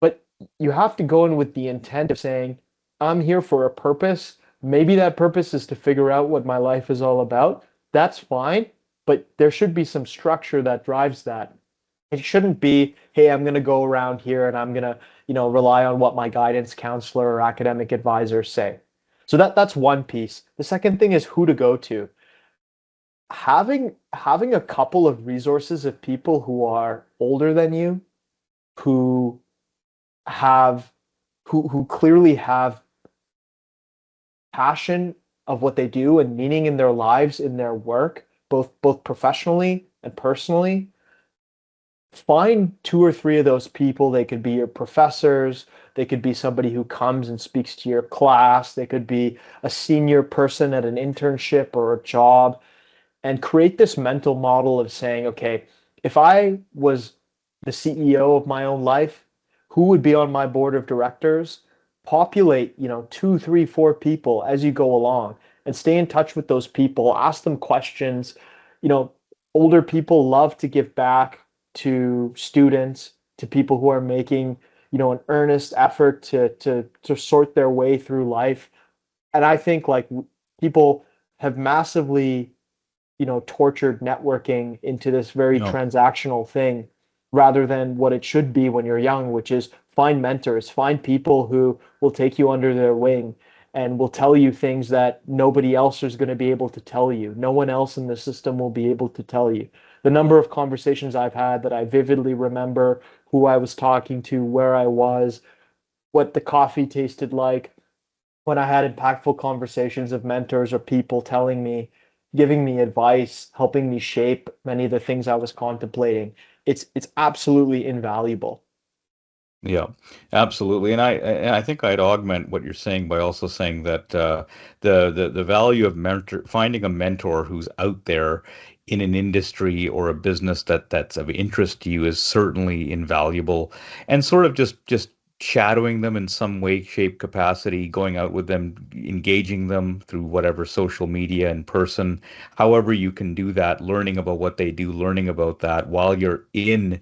But you have to go in with the intent of saying, I'm here for a purpose. Maybe that purpose is to figure out what my life is all about. That's fine, but there should be some structure that drives that. It shouldn't be, hey, I'm going to go around here and I'm going to, rely on what my guidance counselor or academic advisors say. So that's one piece. The second thing is who to go to. Having a couple of resources of people who are older than you, who have who clearly have passion of what they do and meaning in their lives, in their work, both professionally and personally. Find two or three of those people. They could be your professors, they could be somebody who comes and speaks to your class, they could be a senior person at an internship or a job, and create this mental model of saying, okay, if I was the CEO of my own life, who would be on my board of directors? Populate, two, three, four people as you go along and stay in touch with those people, ask them questions. You know, older people love to give back to students, to people who are making, an earnest effort to sort their way through life. And I think like people have massively tortured networking into this very No. transactional thing rather than what it should be when you're young, which is find mentors, find people who will take you under their wing and will tell you things that nobody else is going to be able to tell you. No one else in the system will be able to tell you. The number of conversations I've had that I vividly remember, who I was talking to, where I was, what the coffee tasted like, when I had impactful conversations of mentors or people telling me, giving me advice, helping me shape many of the things I was contemplating. It's absolutely invaluable. Yeah, absolutely. And I think I'd augment what you're saying by also saying that the value of finding a mentor who's out there in an industry or a business that's of interest to you is certainly invaluable. And sort of just shadowing them in some way, shape, capacity, going out with them, engaging them through whatever social media in person, however you can do that, learning about what they do, learning about that while you're in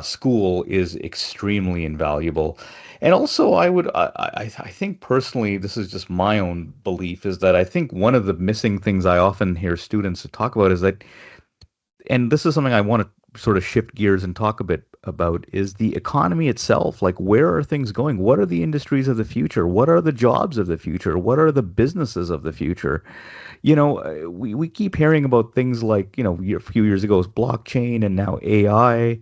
school is extremely invaluable. And also, I think personally, this is just my own belief, is that I think one of the missing things I often hear students talk about is that, and this is something I want to sort of shift gears and talk a bit about, is the economy itself. Like, where are things going? What are the industries of the future? What are the jobs of the future? What are the businesses of the future? We keep hearing about things like, a few years ago it was blockchain and now AI,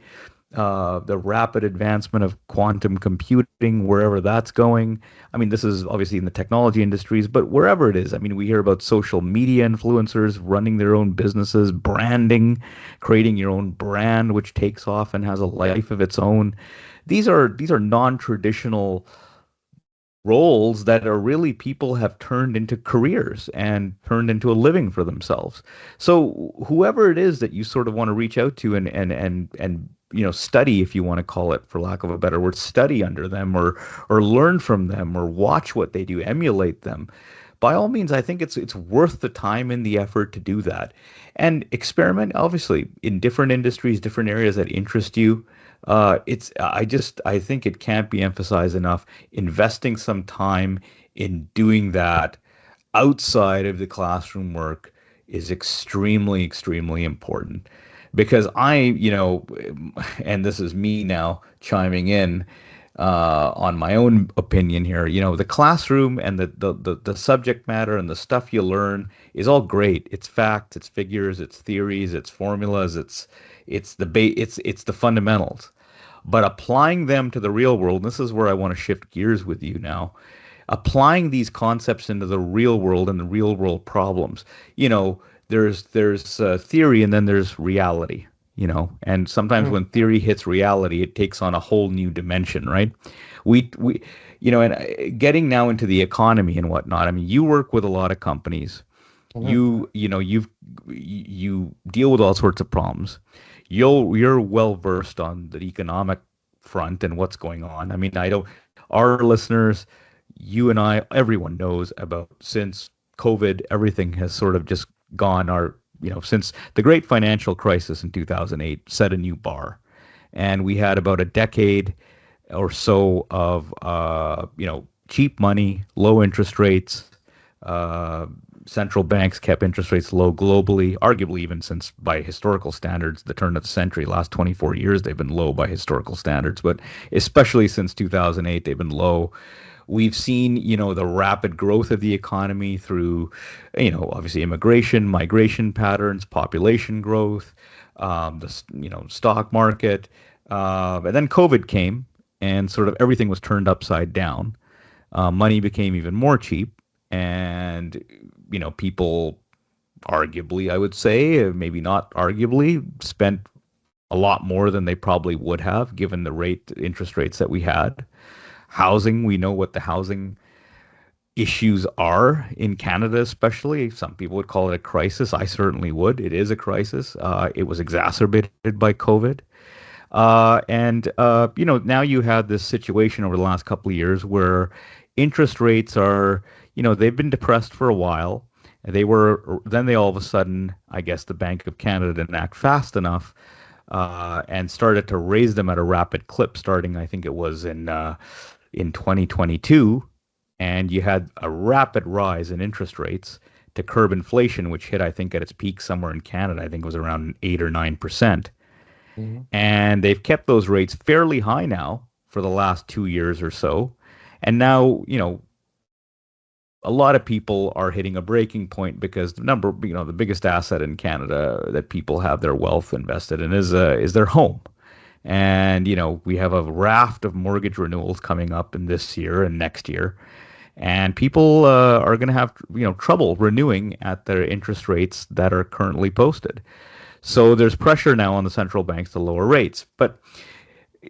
the rapid advancement of quantum computing, wherever that's going. I mean, this is obviously in the technology industries, but wherever it is, I mean, we hear about social media influencers running their own businesses, branding, creating your own brand, which takes off and has a life of its own. These are non-traditional roles that are really people have turned into careers and turned into a living for themselves. So whoever it is that you sort of want to reach out to and study, if you want to call it, for lack of a better word, study under them or learn from them or watch what they do, emulate them. By all means, I think it's worth the time and the effort to do that, and experiment obviously in different industries, different areas that interest you. I think it can't be emphasized enough. Investing some time in doing that outside of the classroom work is extremely, extremely important. Because and this is me now chiming in on my own opinion here. The classroom and the subject matter and the stuff you learn is all great. It's facts, it's figures, it's theories, it's formulas, it's the fundamentals. But applying them to the real world, and this is where I want to shift gears with you now. Applying these concepts into the real world and the real world problems. There's theory and then there's reality. And sometimes Mhm. when theory hits reality, it takes on a whole new dimension, right? And getting now into the economy and whatnot. I mean, you work with a lot of companies. Mhm. You deal with all sorts of problems. You're well versed on the economic front and what's going on. I mean, I don't our listeners, you and I, everyone knows about since COVID, everything has sort of just gone since the great financial crisis in 2008 set a new bar. And we had about a decade or so of cheap money, low interest rates. Uh, Central banks kept interest rates low globally, arguably even since by historical standards, the turn of the century, last 24 years, they've been low by historical standards, but especially since 2008, they've been low. We've seen, the rapid growth of the economy through, obviously immigration, migration patterns, population growth, stock market. And then COVID came and sort of everything was turned upside down. Money became even more cheap. And, people arguably, I would say, maybe not arguably, spent a lot more than they probably would have given the interest rates that we had. Housing, we know what the housing issues are in Canada, especially. Some people would call it a crisis. I certainly would. It is a crisis. It was exacerbated by COVID. Now you have this situation over the last couple of years where interest rates are, they've been depressed for a while. Then they all of a sudden, I guess the Bank of Canada didn't act fast enough and started to raise them at a rapid clip, starting, I think it was in 2022, and you had a rapid rise in interest rates to curb inflation, which hit, I think, at its peak somewhere in Canada. I think it was around 8 or 9%. Mhm. And they've kept those rates fairly high now for the last 2 years or so. And now, a lot of people are hitting a breaking point because the biggest asset in Canada that people have their wealth invested in is their home. And, we have a raft of mortgage renewals coming up in this year and next year. And people are going to have, trouble renewing at their interest rates that are currently posted. So there's pressure now on the central banks to lower rates. But,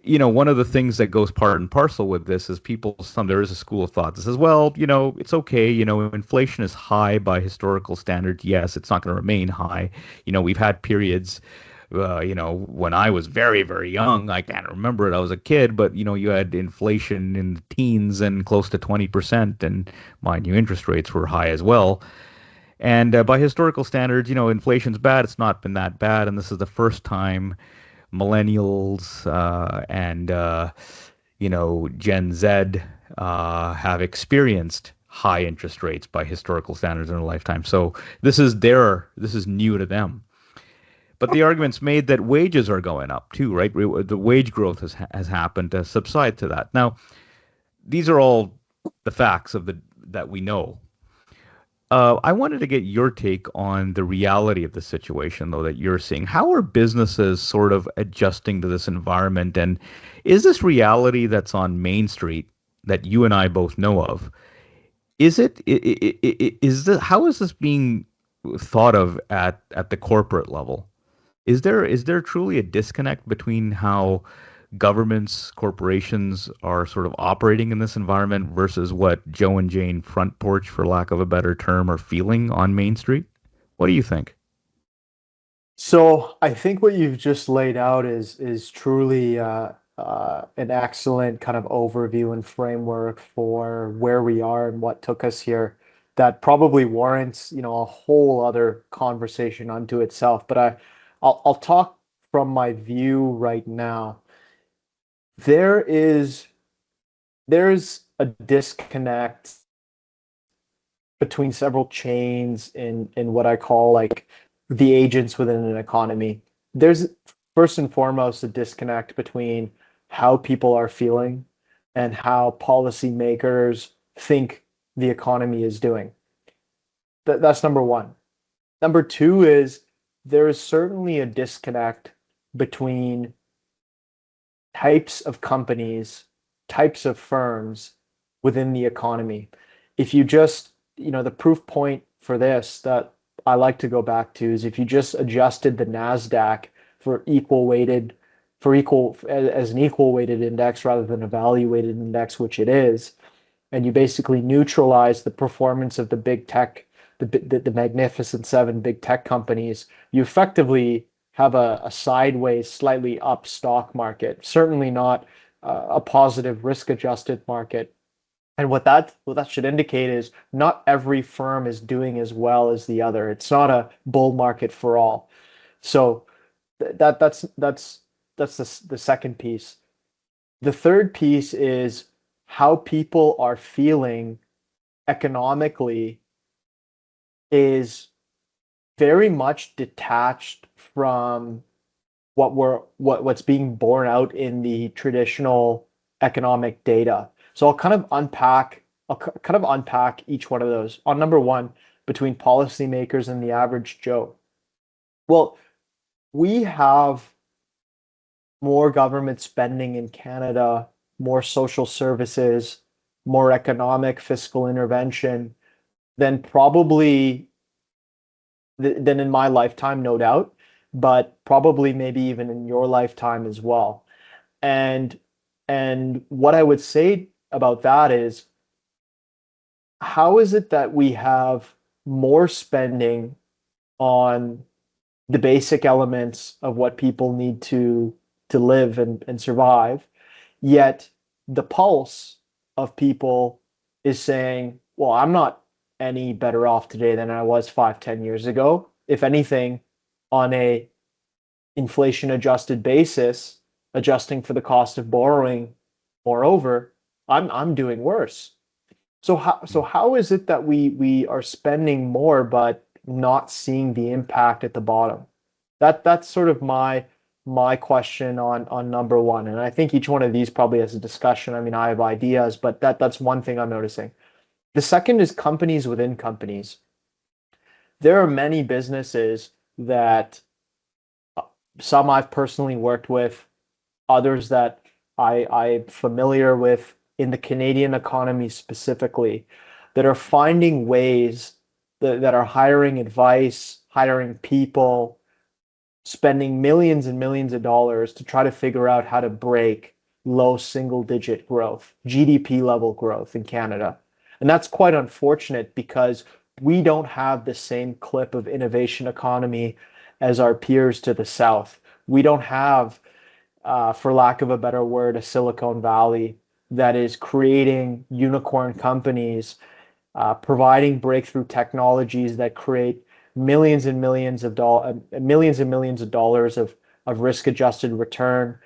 one of the things that goes part and parcel with this is there is a school of thought that says, well, it's okay. Inflation is high by historical standards. Yes, it's not going to remain high. We've had periods when I was very, very young. I can't remember it. I was a kid, but you had inflation in the teens and close to 20%, and mind you, interest rates were high as well. And by historical standards, inflation's bad. It's not been that bad, and this is the first time millennials and Gen Z have experienced high interest rates by historical standards in their lifetime. So this is new to them. But the argument's made that wages are going up too, right? The wage growth has happened to subside to that. Now, these are all the facts that we know. I wanted to get your take on the reality of the situation, though, that you're seeing. How are businesses sort of adjusting to this environment? And is this reality that's on Main Street that you and I both know of? How is this being thought of at the corporate level? Is there truly a disconnect between how governments, corporations are sort of operating in this environment versus what Joe and Jane front porch, for lack of a better term, are feeling on Main Street? What do you think? So I think what you've just laid out is truly an excellent kind of overview and framework for where we are and what took us here. That probably warrants, a whole other conversation unto itself. But I'll talk from my view right now. There is there's a disconnect between several chains in what I call like the agents within an economy. There's first and foremost a disconnect between how people are feeling and how policymakers think the economy is doing. That's number one. Number two is there is certainly a disconnect between types of companies, types of firms within the economy. If you just, the proof point for this that I like to go back to is if you just adjusted the NASDAQ for equal weighted, for equal as an equal weighted index rather than a valuated index, which it is, and you basically neutralize the performance of the big tech the Magnificent Seven big tech companies, you effectively have a sideways, slightly up stock market. Certainly not a positive risk-adjusted market. And what that should indicate is not every firm is doing as well as the other. It's not a bull market for all. So that's the second piece. The third piece is how people are feeling economically is very much detached from what's being borne out in the traditional economic data. So I'll kind of unpack each one of those. On number one, between policymakers and the average Joe. Well, we have more government spending in Canada, more social services, more economic fiscal intervention than probably than in my lifetime, no doubt, but probably maybe even in your lifetime as well. And and what I would say about that is, how is it that we have more spending on the basic elements of what people need to live and survive, yet the pulse of people is saying, well, I'm not any better off today than I was 5, 10 years ago. If anything, on a inflation adjusted basis, adjusting for the cost of borrowing, moreover, I'm doing worse. So how is it that we are spending more but not seeing the impact at the bottom? That's sort of my question on number one. And I think each one of these probably has a discussion. I mean, I have ideas, but that's one thing I'm noticing. The second is companies within companies. There are many businesses that some I've personally worked with, others that I'm familiar with in the Canadian economy specifically, that are finding ways that are hiring advice, hiring people, spending millions and millions of dollars to try to figure out how to break low single digit growth, GDP level growth in Canada. And that's quite unfortunate because we don't have the same clip of innovation economy as our peers to the south. We don't have, for lack of a better word, a Silicon Valley that is creating unicorn companies, providing breakthrough technologies that create millions and millions of dollars of risk-adjusted return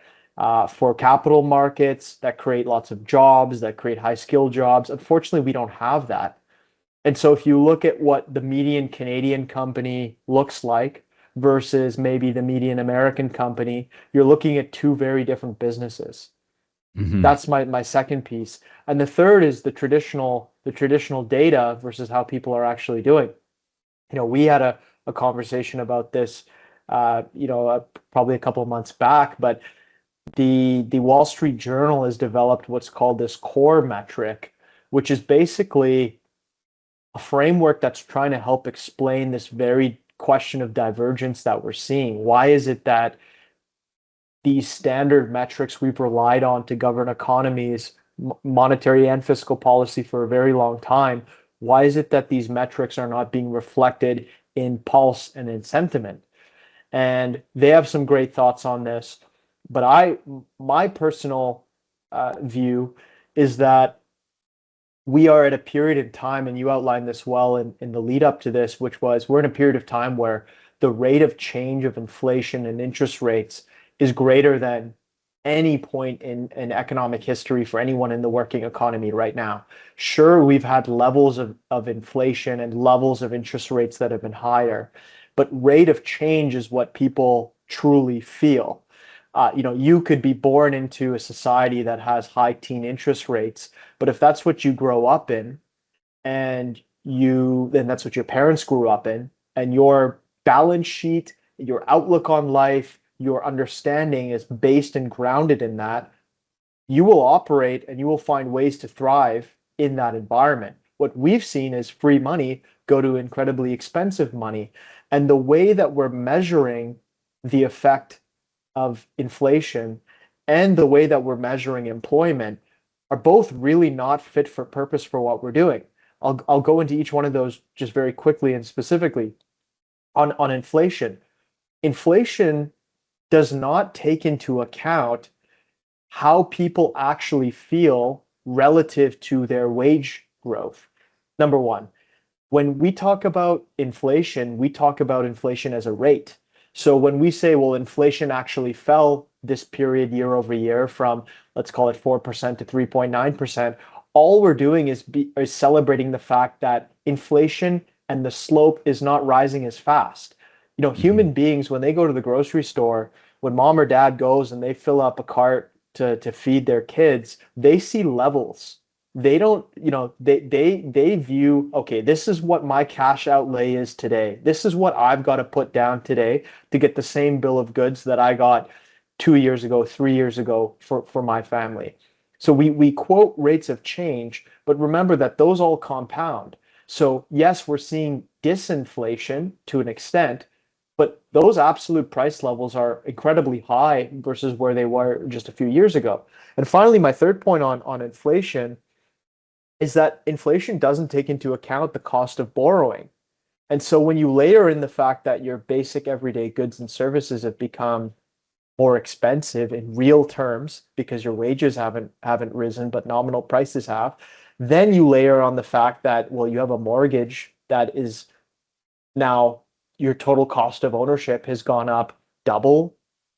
for capital markets that create lots of jobs, that create high-skill jobs. Unfortunately, we don't have that. And so if you look at what the median Canadian company looks like versus maybe the median American company, you're looking at two very different businesses. Mm-hmm. That's my second piece. And the third is the traditional data versus how people are actually doing. We had a conversation about this, probably a couple of months back, but the Wall Street Journal has developed what's called this core metric, which is basically a framework that's trying to help explain this very question of divergence that we're seeing. Why is it that these standard metrics we've relied on to govern economies, monetary and fiscal policy for a very long time, why is it that these metrics are not being reflected in pulse and in sentiment? And they have some great thoughts on this. But my personal view is that we are at a period in time, and you outlined this well in the lead up to this, which was we're in a period of time where the rate of change of inflation and interest rates is greater than any point in economic history for anyone in the working economy right now. Sure, we've had levels of inflation and levels of interest rates that have been higher, but rate of change is what people truly feel. You could be born into a society that has high teen interest rates, but if that's what you grow up in, and then that's what your parents grew up in, and your balance sheet, your outlook on life, your understanding is based and grounded in that, you will operate and you will find ways to thrive in that environment. What we've seen is free money go to incredibly expensive money. And the way that we're measuring the effect of inflation and the way that we're measuring employment are both really not fit for purpose for what we're doing. I'll go into each one of those just very quickly and specifically. On inflation, inflation does not take into account how people actually feel relative to their wage growth. Number one, when we talk about inflation, we talk about inflation as a rate. So when we say, well, inflation actually fell this period year over year from, let's call it 4% to 3.9%, all we're doing is celebrating the fact that inflation and the slope is not rising as fast. You know, Mm-hmm. human beings, when they go to the grocery store, when mom or dad goes and they fill up a cart to feed their kids, they see levels. They don't, you know, they view, okay, this is what my cash outlay is today. This is what I've got to put down today to get the same bill of goods that I got 2 years ago, 3 years ago for my family. So we quote rates of change, but remember that those all compound. So yes, we're seeing disinflation to an extent, but those absolute price levels are incredibly high versus where they were just a few years ago. And finally, my third point on inflation is that inflation doesn't take into account the cost of borrowing. And so when you layer in the fact that your basic everyday goods and services have become more expensive in real terms because your wages haven't risen, but nominal prices have, then you layer on the fact that, well, you have a mortgage that is now your total cost of ownership has gone up double,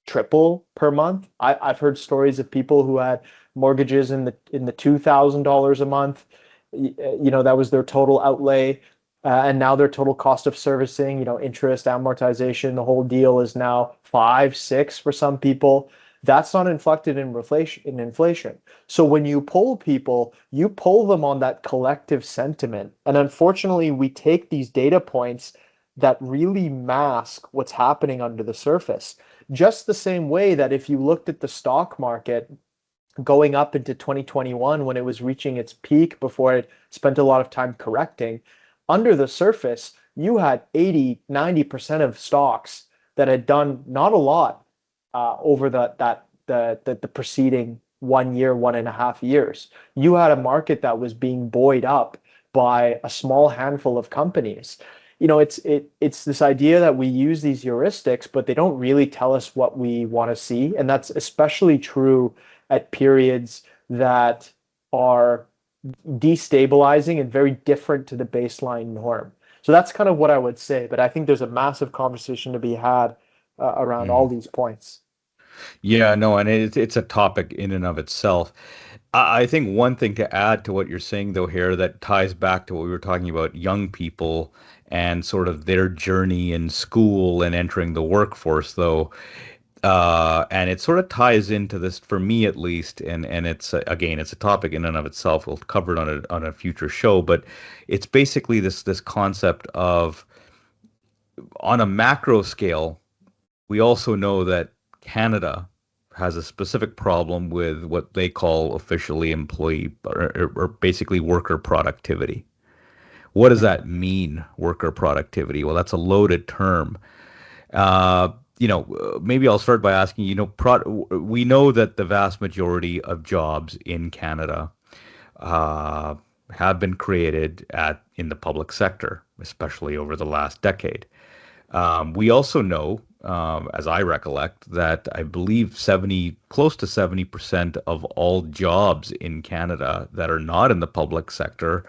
triple per month. I've heard stories of people who had mortgages in the $2,000 a month. You know, that was their total outlay. And now their total cost of servicing, you know, interest, amortization, the whole deal is now 5, 6 for some people. That's not inflected in inflation. So when you poll people, you poll them on that collective sentiment. And unfortunately, we take these data points that really mask what's happening under the surface. Just the same way that if you looked at the stock market going up into 2021 when it was reaching its peak before it spent a lot of time correcting, under the surface, you had 80, 90% of stocks that had done not a lot over the preceding 1 year, 1.5 years. You had a market that was being buoyed up by a small handful of companies. You know, it's this idea that we use these heuristics, but they don't really tell us what we want to see, and that's especially true at periods that are destabilizing and very different to the baseline norm. So that's kind of what I would say, but I think there's a massive conversation to be had around all these points. Yeah, no, and it's a topic in and of itself. I think one thing to add to what you're saying, though, here that ties back to what we were talking about young people and sort of their journey in school and entering the workforce, though, and it sort of ties into this for me at least, and it's again, it's a topic in and of itself. We'll cover it on a future show, but it's basically this concept of on a macro scale. We also know that Canada has a specific problem with what they call officially employee or basically worker productivity. What does that mean, worker productivity? Well, that's a loaded term. Uh, Maybe I'll start by asking, we know that the vast majority of jobs in Canada uh, have been created in the public sector, especially over the last decade. We also know, as I recollect, that I believe close to 70% of all jobs in Canada that are not in the public sector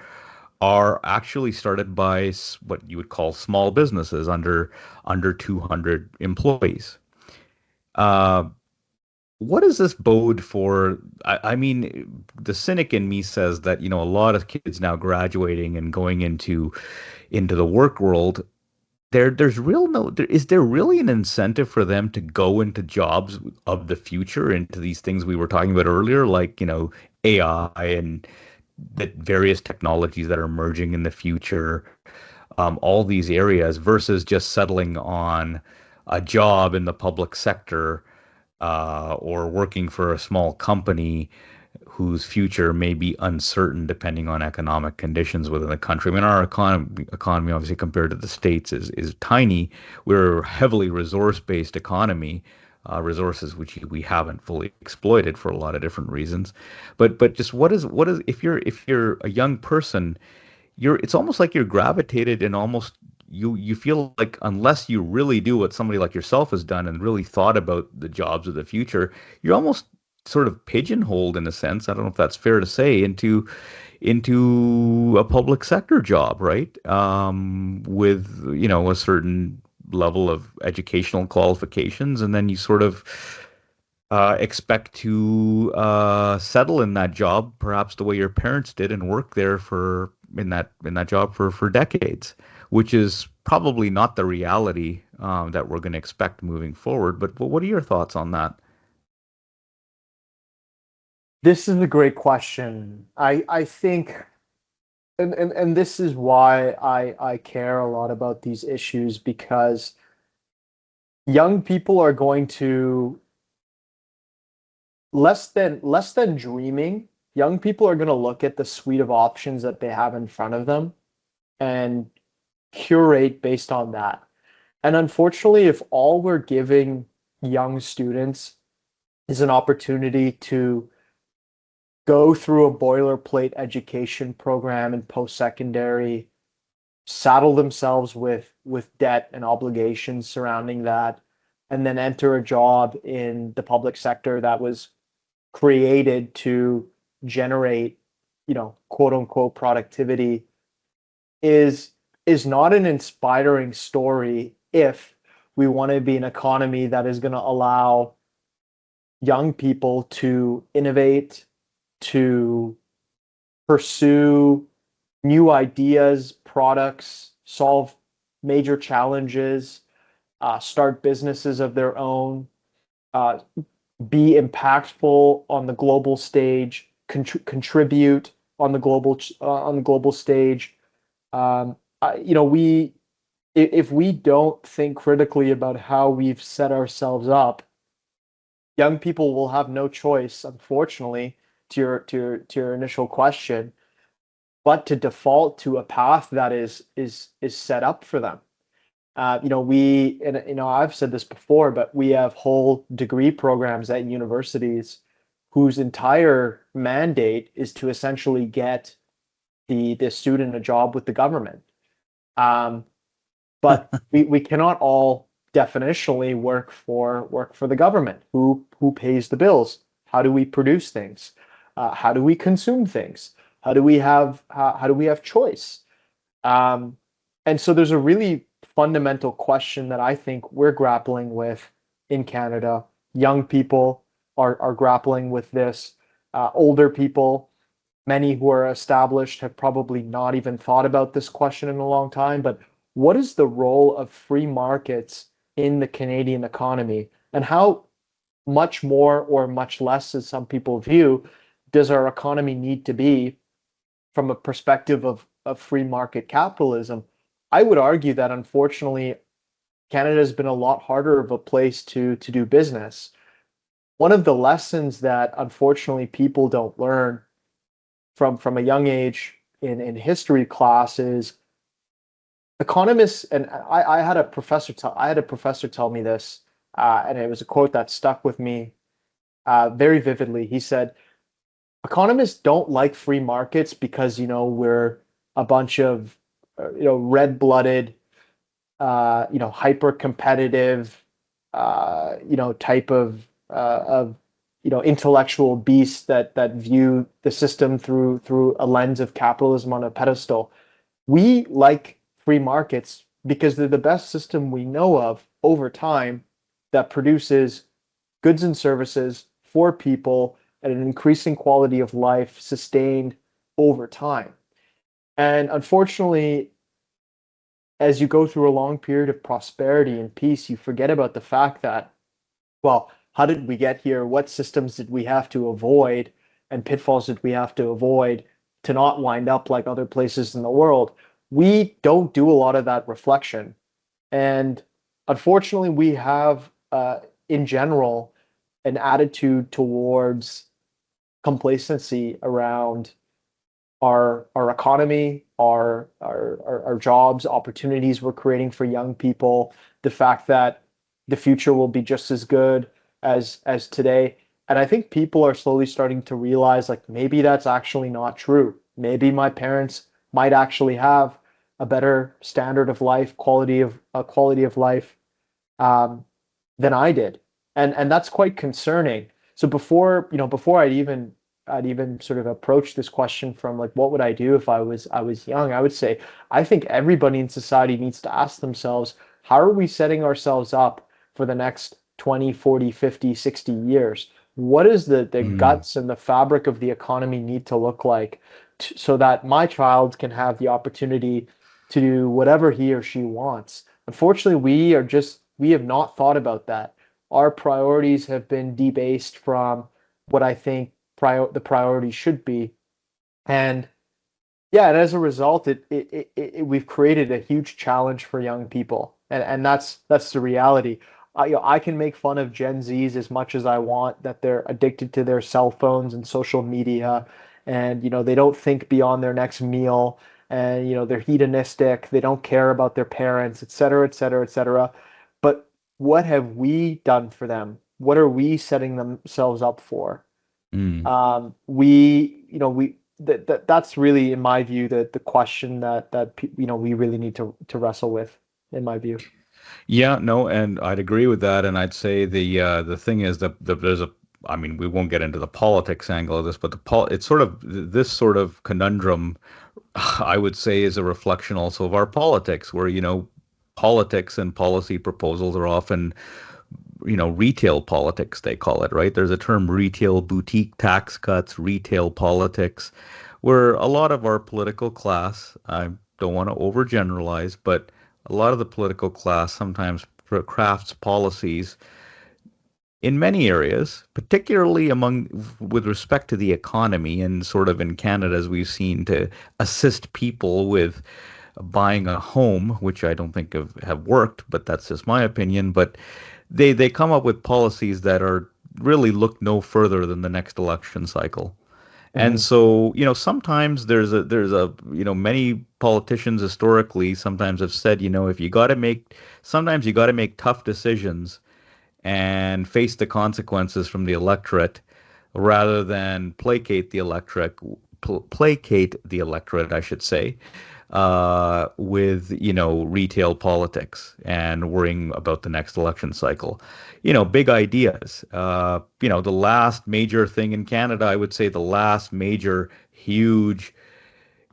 are actually started by what you would call small businesses under 200 employees. Uh, what does this bode for? I mean, the cynic in me says that, a lot of kids now graduating and going into the work world, is there really an incentive for them to go into jobs of the future, into these things we were talking about earlier, like, AI and the various technologies that are emerging in the future, all these areas versus just settling on a job in the public sector, or working for a small company whose future may be uncertain depending on economic conditions within the country. I mean, our economy obviously compared to the States is tiny. We're a heavily resource-based economy, resources which we haven't fully exploited for a lot of different reasons. But just what is if you're a young person, it's almost like you're gravitated and almost you feel like unless you really do what somebody like yourself has done and really thought about the jobs of the future, you're almost sort of pigeonholed in a sense. I don't know if that's fair to say into a public sector job, right? With a certain level of educational qualifications, and then you sort of expect to settle in that job, perhaps the way your parents did, and work there for in that job for decades, which is probably not the reality that we're going to expect moving forward. But what are your thoughts on that? This is a great question. I think, and this is why I care a lot about these issues, because young people are going to less than dreaming. Young people are going to look at the suite of options that they have in front of them and curate based on that. And unfortunately, if all we're giving young students is an opportunity to go through a boilerplate education program in post-secondary, saddle themselves with debt and obligations surrounding that, and then enter a job in the public sector that was created to generate, quote unquote productivity, is is not an inspiring story if we want to be an economy that is going to allow young people to innovate, to pursue new ideas, products, solve major challenges, start businesses of their own, uh, be impactful on the global stage, contribute on the global stage. We if we don't think critically about how we've set ourselves up, young people will have no choice, unfortunately, to your initial question, but to default to a path that is set up for them. We and I've said this before, but we have whole degree programs at universities whose entire mandate is to essentially get the student a job with the government. Um, but we cannot all definitionally work for the government. Who pays the bills? How do we produce things? How do we consume things? How do we have choice? Um, and so there's a really fundamental question that I think we're grappling with in Canada. Young people are grappling with this. Older people, many who are established, have probably not even thought about this question in a long time. But what is the role of free markets in the Canadian economy? And how much more or much less, as some people view, does our economy need to be from a perspective of free market capitalism? I would argue that unfortunately, Canada has been a lot harder of a place to do business. One of the lessons that unfortunately people don't learn from a young age in history classes, economists, and I had a professor tell me this, and it was a quote that stuck with me very vividly. He said, economists don't like free markets because we're a bunch of red-blooded, hyper competitive, type of intellectual beasts that view the system through a lens of capitalism on a pedestal. We like free markets because they're the best system we know of over time that produces goods and services for people at an increasing quality of life sustained over time. And unfortunately, as you go through a long period of prosperity and peace, you forget about the fact that, well, how did we get here? What systems did we have to avoid and pitfalls did we have to avoid to not wind up like other places in the world? We don't do a lot of that reflection. And unfortunately, we have, in general, an attitude towards complacency around our economy, our jobs, opportunities we're creating for young people, the fact that the future will be just as good as today. And I think people are slowly starting to realize, like, maybe that's actually not true. Maybe my parents might actually have a better standard of life, quality of life, um, than I did, and that's quite concerning. So before I'd even sort of approach this question from like what would I do if I was young, I would say I think everybody in society needs to ask themselves, how are we setting ourselves up for the next 20, 40, 50, 60 years? What does the Mm, guts and the fabric of the economy need to look like so that my child can have the opportunity to do whatever he or she wants? Unfortunately, we have not thought about that. Our priorities have been debased from what I think the priority should be. And yeah, and as a result, we've created a huge challenge for young people, and that's the reality. I can make fun of Gen Zs as much as I want that they're addicted to their cell phones and social media, and they don't think beyond their next meal, and they're hedonistic, they don't care about their parents, et cetera, et cetera, et cetera. But what have we done for them? What are we setting themselves up for? mm. We you know we that's really, in my view, the question that we really need to wrestle with, in my view. Yeah, no, and I'd agree with that. And I'd say the thing is that there's a, I mean, we won't get into the politics angle of this, but it's sort of this sort of conundrum, I would say, is a reflection also of our politics, where, politics and policy proposals are often, retail politics, they call it, right? There's a term, retail boutique tax cuts, retail politics, where a lot of our political class, I don't want to overgeneralize, but a lot of the political class sometimes crafts policies in many areas, particularly among with respect to the economy and sort of in Canada, as we've seen, to assist people with buying a home, which I don't think have worked, but that's just my opinion. But they come up with policies that are really look no further than the next election cycle. And Hmm. so, sometimes many politicians historically sometimes have said, if you got to make, sometimes you got to make tough decisions and face the consequences from the electorate rather than placate the electorate, I should say, with, retail politics and worrying about the next election cycle. Big ideas. The last major thing in Canada, I would say the last major huge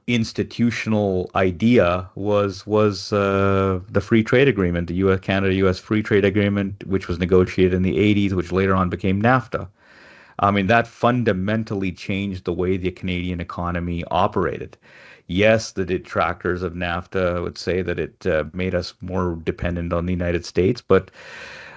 institutional idea was the free trade agreement, the U.S. Canada U.S. free trade agreement, which was negotiated in the 80s, which later on became NAFTA. I mean, that fundamentally changed the way the Canadian economy operated. Yes, the detractors of NAFTA would say that it made us more dependent on the United States, but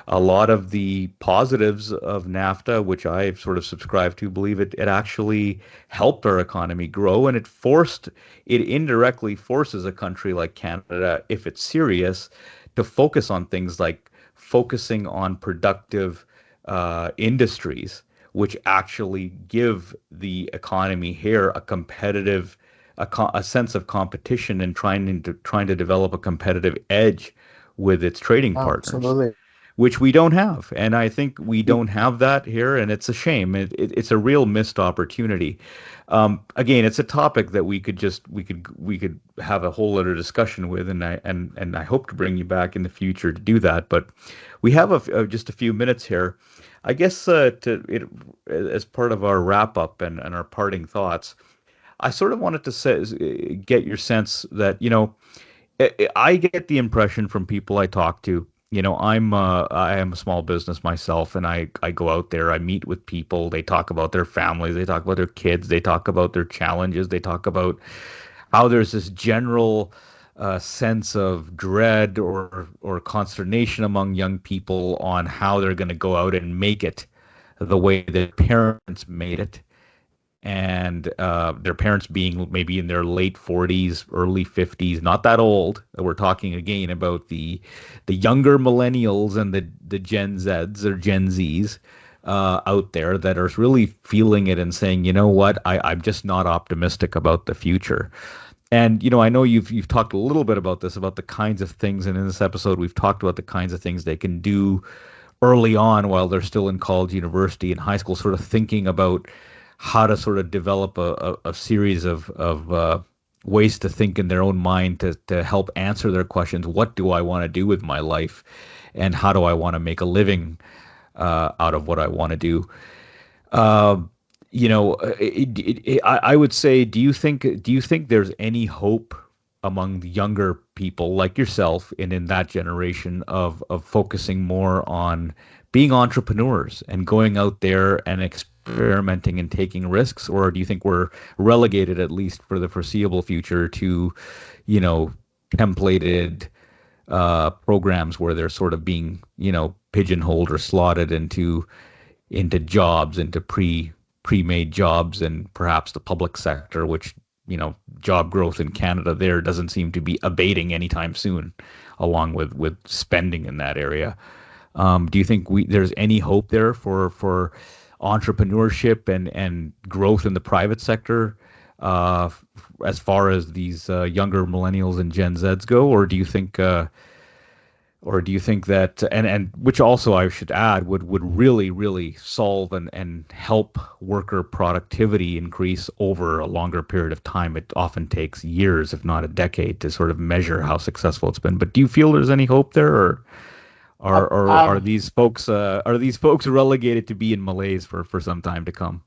a lot of the positives of NAFTA, which I sort of subscribe to, believe it actually helped our economy grow, and it indirectly forces a country like Canada, if it's serious, to focus on things like focusing on productive industries, which actually give the economy here a competitive, a sense of competition and trying to develop a competitive edge with its trading partners, Absolutely. which we don't have. And I think we don't have that here, and it's a shame. It's a real missed opportunity. Again, it's a topic that we could have a whole other discussion with, and I hope to bring you back in the future to do that. But we have just a few minutes here. I guess as part of our wrap up and our parting thoughts, I sort of wanted to get your sense that, I get the impression from people I talk to, I am a small business myself, and I go out there, I meet with people, they talk about their families, they talk about their kids, they talk about their challenges, they talk about how there's this general sense of dread or consternation among young people on how they're going to go out and make it the way their parents made it, and their parents being maybe in their late 40s, early 50s, not that old. We're talking again about the younger millennials and the Gen Zs or Gen Zs out there that are really feeling it and saying, you know what, I'm just not optimistic about the future. And I know you've talked a little bit about this, about the kinds of things, and in this episode we've talked about the kinds of things they can do early on while they're still in college, university, and high school, sort of thinking about how to sort of develop a series of ways to think in their own mind to help answer their questions. What do I want to do with my life, and how do I want to make a living out of what I want to do? Uh, I would say, do you think there's any hope among the younger people like yourself and in that generation of focusing more on being entrepreneurs and going out there and experimenting and taking risks, or do you think we're relegated, at least for the foreseeable future, to, you know, templated programs where they're sort of being, pigeonholed or slotted into jobs, into pre-made jobs, and perhaps the public sector, which, job growth in Canada there doesn't seem to be abating anytime soon, along with spending in that area. Do you think there's any hope there for entrepreneurship and growth in the private sector, uh, as far as these younger millennials and Gen Zs go, or do you think that, and which also I should add, would really really solve and help worker productivity increase over a longer period of time? It often takes years, if not a decade, to sort of measure how successful it's been. But do you feel there's any hope there, or Uh, are Um, these folks relegated to be in malaise for some time to come?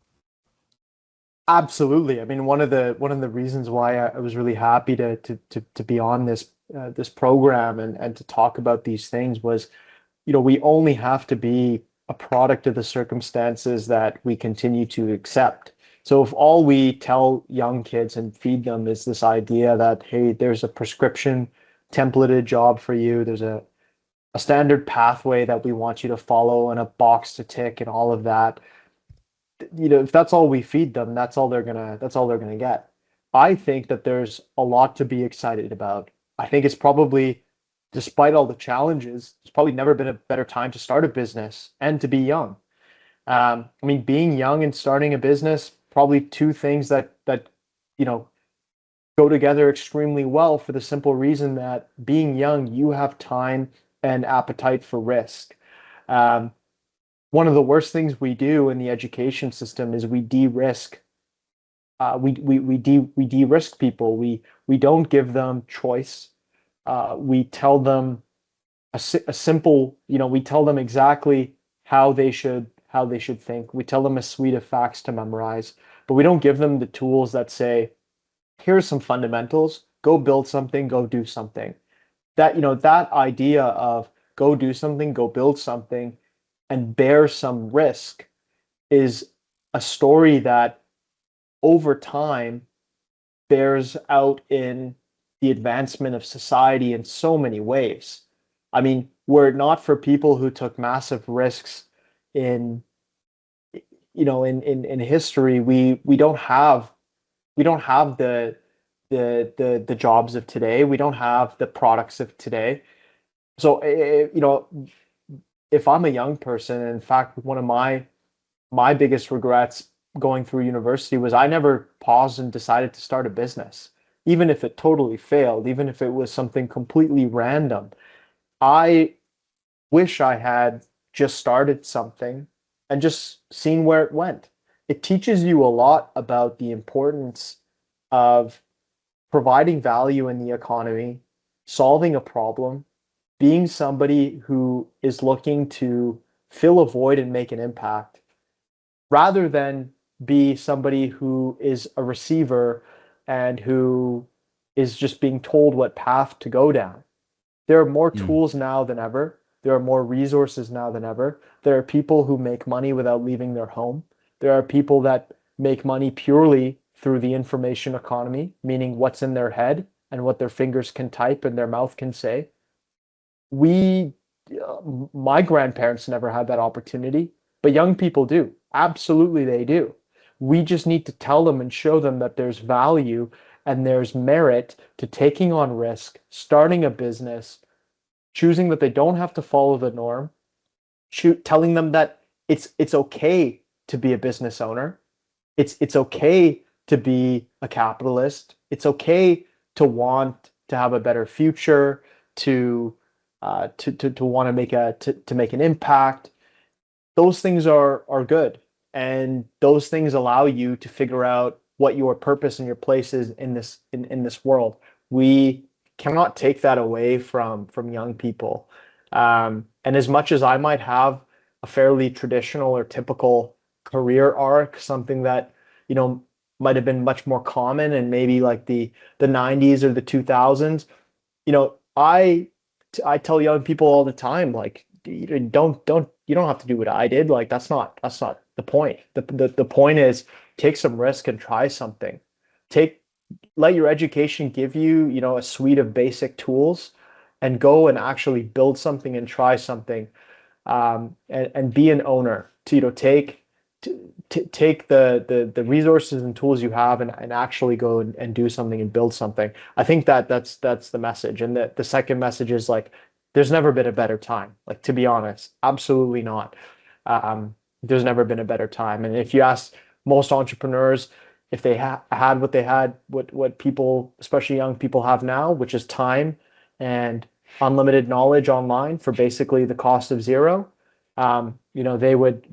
Absolutely. I mean, one of the reasons why I was really happy to be on this program and to talk about these things was, we only have to be a product of the circumstances that we continue to accept. So if all we tell young kids and feed them is this idea that, hey, there's a prescription templated job for you, there's a standard pathway that we want you to follow and a box to tick and all of that, if that's all we feed them, that's all they're gonna get. I think that there's a lot to be excited about. I think it's probably, despite all the challenges, it's probably never been a better time to start a business and to be young. I mean, being young and starting a business, probably two things that you know go together extremely well, for the simple reason that being young, you have time and appetite for risk. Um, One of the worst things we do in the education system is we de-risk. We de-risk people. We don't give them choice. We tell them a simple, we tell them exactly how they should think. We tell them a suite of facts to memorize, but we don't give them the tools that say, here's some fundamentals, go build something, go do something. That idea of go do something, go build something, and bear some risk is a story that over time bears out in the advancement of society in so many ways. I mean, were it not for people who took massive risks in in history, we don't have the jobs of today. We don't have the products of today. So if I'm a young person, and in fact, one of my biggest regrets going through university was I never paused and decided to start a business, even if it totally failed, even if it was something completely random. I wish I had just started something and just seen where it went. It teaches you a lot about the importance of providing value in the economy, solving a problem, being somebody who is looking to fill a void and make an impact, rather than be somebody who is a receiver and who is just being told what path to go down. There are more Mm. tools now than ever. There are more resources now than ever. There are people who make money without leaving their home. There are people that make money purely through the information economy, meaning what's in their head and what their fingers can type and their mouth can say. We, my grandparents never had that opportunity, but young people do. Absolutely, they do. We just need to tell them and show them that there's value and there's merit to taking on risk, starting a business, choosing that they don't have to follow the norm, telling them that it's okay to be a business owner. It's okay to be a capitalist. It's okay to want to have a better future, to want to make an impact. Those things are good, and those things allow you to figure out. what your purpose and your place is in this world. We cannot take that away from young people. And as much as I might have a fairly traditional or typical career arc, something that, you know, might have been much more common and maybe like the 90s or the 2000s, you know, I tell young people all the time, like, you don't have to do what I did. Like, that's not the point. The point is take some risk and try something. Take Let your education give you, you know, a suite of basic tools, and go and actually build something and try something, and be an owner. To, you know, take the resources and tools you have, and actually go and do something and build something. I think that's the message. And the second message is like, there's never been a better time. Like, to be honest, absolutely not. There's never been a better time. And if you ask most entrepreneurs if they had what they had, what people, especially young people, have now, which is time and unlimited knowledge online for basically the cost of zero, you know, they would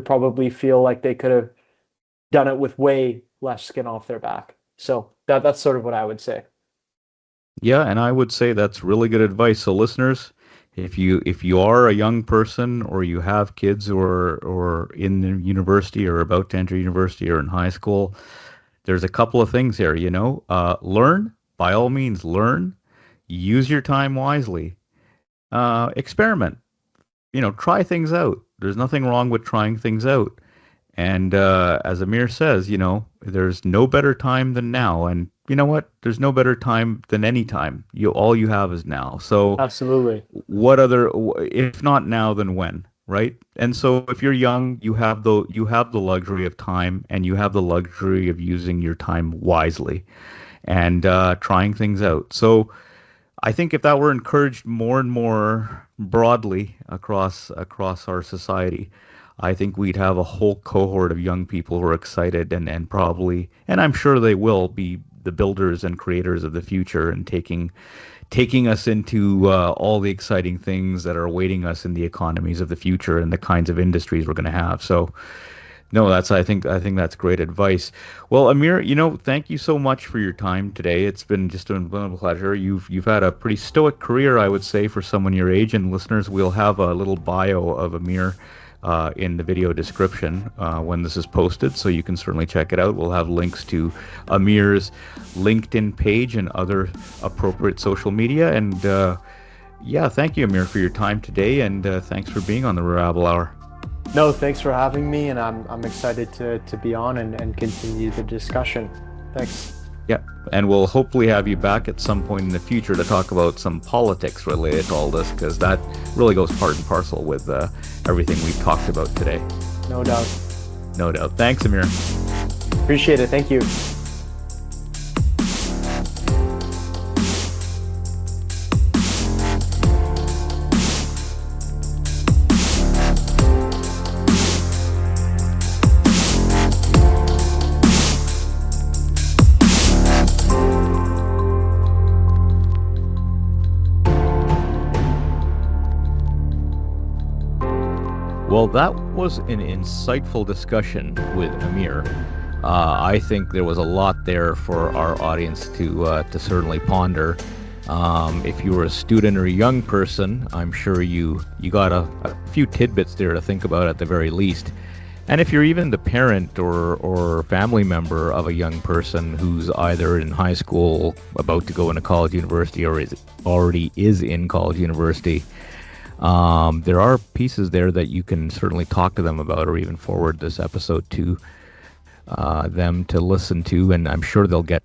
probably feel like they could have done it with way less skin off their back. So that's sort of what I would say. Yeah, and I would say that's really good advice. So listeners, if you are a young person, or you have kids or in the university or about to enter university or in high school, there's a couple of things here, you know. Learn, by all means, learn. Use your time wisely. Experiment. You know, try things out. There's nothing wrong with trying things out. And as Amir says, you know, there's no better time than now. And you know what? There's no better time than any time. All you have is now. So Absolutely. what other, if not now, then when, right? And so if you're young, you have the luxury of time, and you have the luxury of using your time wisely and trying things out. So I think if that were encouraged more and more broadly across our society, I think we'd have a whole cohort of young people who are excited and probably, and I'm sure they will be, the builders and creators of the future, and taking us into all the exciting things that are awaiting us in the economies of the future and the kinds of industries we're going to have. So no, I think that's great advice. Well, Amir, you know, thank you so much for your time today. It's been just a pleasure. You've had a pretty stoic career, I would say, for someone your age. And listeners, we'll have a little bio of Amir in the video description when this is posted, so you can certainly check it out. We'll have links to Amir's LinkedIn page and other appropriate social media. And yeah, thank you, Amir, for your time today, and thanks for being on the Rabble Hour. No, thanks for having me, and I'm excited to be on and continue the discussion. Thanks. Yeah, and we'll hopefully have you back at some point in the future to talk about some politics related to all this, because that really goes part and parcel with everything we've talked about today. No doubt. No doubt. Thanks, Amir. Appreciate it. Thank you. Well, that was an insightful discussion with Amir. I think there was a lot there for our audience to certainly ponder. If you were a student or a young person, I'm sure you got a few tidbits there to think about at the very least. And if you're even the parent or family member of a young person who's either in high school, about to go into college, university, or already is in college, university, there are pieces there that you can certainly talk to them about, or even forward this episode to them to listen to, and I'm sure they'll get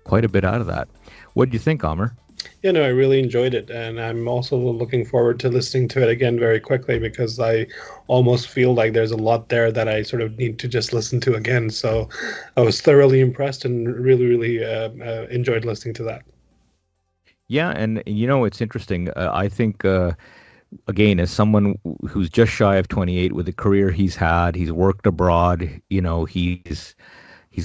quite a bit out of that. What do you think, Amir? Yeah, no, I really enjoyed it, and I'm also looking forward to listening to it again very quickly, because I almost feel like there's a lot there that I sort of need to just listen to again. So I was thoroughly impressed and really enjoyed listening to that. Yeah, and you know, it's interesting. I think again, as someone who's just shy of 28, with the career he's had, he's worked abroad, you know, he's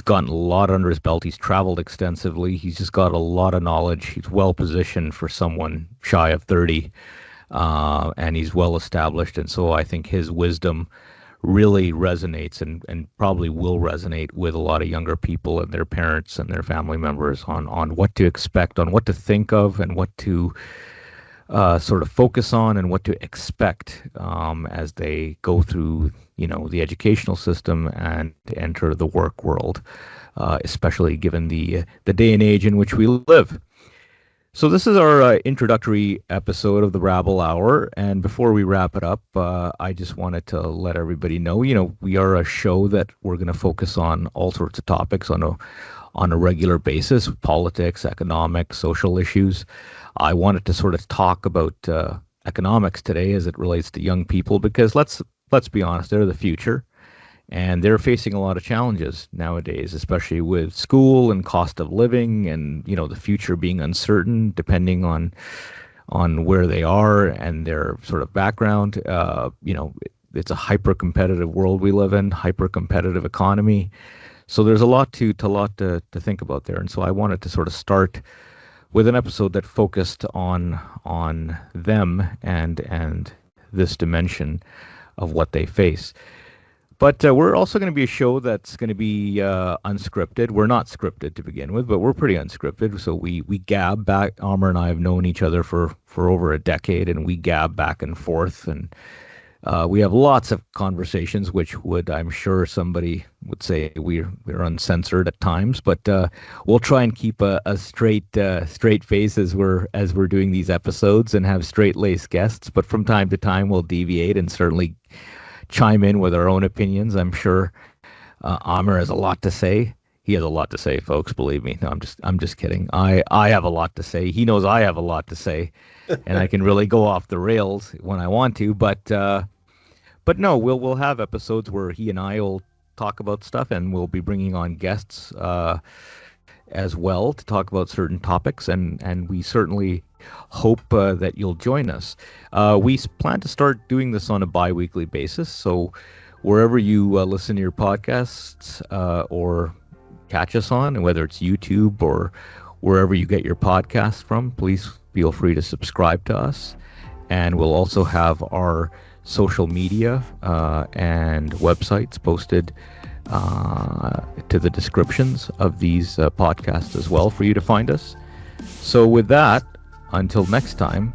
gotten a lot under his belt. He's traveled extensively. He's just got a lot of knowledge. He's well positioned for someone shy of 30, and he's well established. And so I think his wisdom really resonates and probably will resonate with a lot of younger people and their parents and their family members on what to expect, on what to think of, and what to sort of focus on, and what to expect as they go through, the educational system and enter the work world, especially given the day and age in which we live. So this is our introductory episode of the Rabble Hour, and before we wrap it up, I just wanted to let everybody know, we are a show that we're going to focus on all sorts of topics on a regular basis: politics, economics, social issues. I wanted to sort of talk about economics today as it relates to young people, because let's be honest, they're the future. And they're facing a lot of challenges nowadays, especially with school and cost of living, and the future being uncertain depending on where they are and their sort of background. It's a hyper competitive world we live in, hyper competitive economy. So there's a lot to think about there. And so I wanted to sort of start with an episode that focused on them and this dimension of what they face. But we're also going to be a show that's going to be unscripted. We're not scripted to begin with, but we're pretty unscripted. So we gab back. Amir and I have known each other for over a decade, and we gab back and forth. And we have lots of conversations, which I'm sure somebody would say we're uncensored at times. But we'll try and keep a straight face as we're doing these episodes, and have straight-laced guests. But from time to time, we'll deviate and certainly chime in with our own opinions. I'm sure Amir has a lot to say. He has a lot to say, folks. Believe me. No, I'm just kidding. I have a lot to say. He knows I have a lot to say, and I can really go off the rails when I want to. But no, we'll have episodes where he and I will talk about stuff, and we'll be bringing on guests as well to talk about certain topics, and we certainly hope that you'll join us. We plan to start doing this on a bi-weekly basis, so wherever you listen to your podcasts or catch us on, and whether it's YouTube or wherever you get your podcasts from, please feel free to subscribe to us. And we'll also have our social media and websites posted to the descriptions of these podcasts as well for you to find us. So with that, until next time,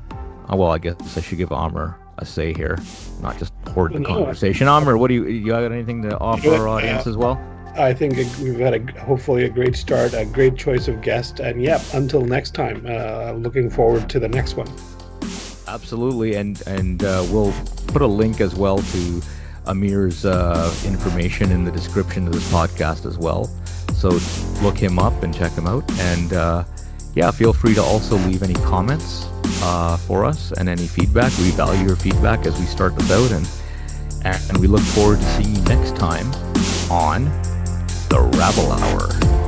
I guess I should give Amir a say here, not just hoard the conversation. Amir, what do you got anything to offer our audience as well? I think we've had hopefully a great start, a great choice of guest, and until next time, looking forward to the next one. Absolutely, and we'll put a link as well to Amir's information in the description of this podcast as well. So look him up and check him out, and feel free to also leave any comments for us and any feedback. We value your feedback as we start this out, and we look forward to seeing you next time on the Rabble Hour.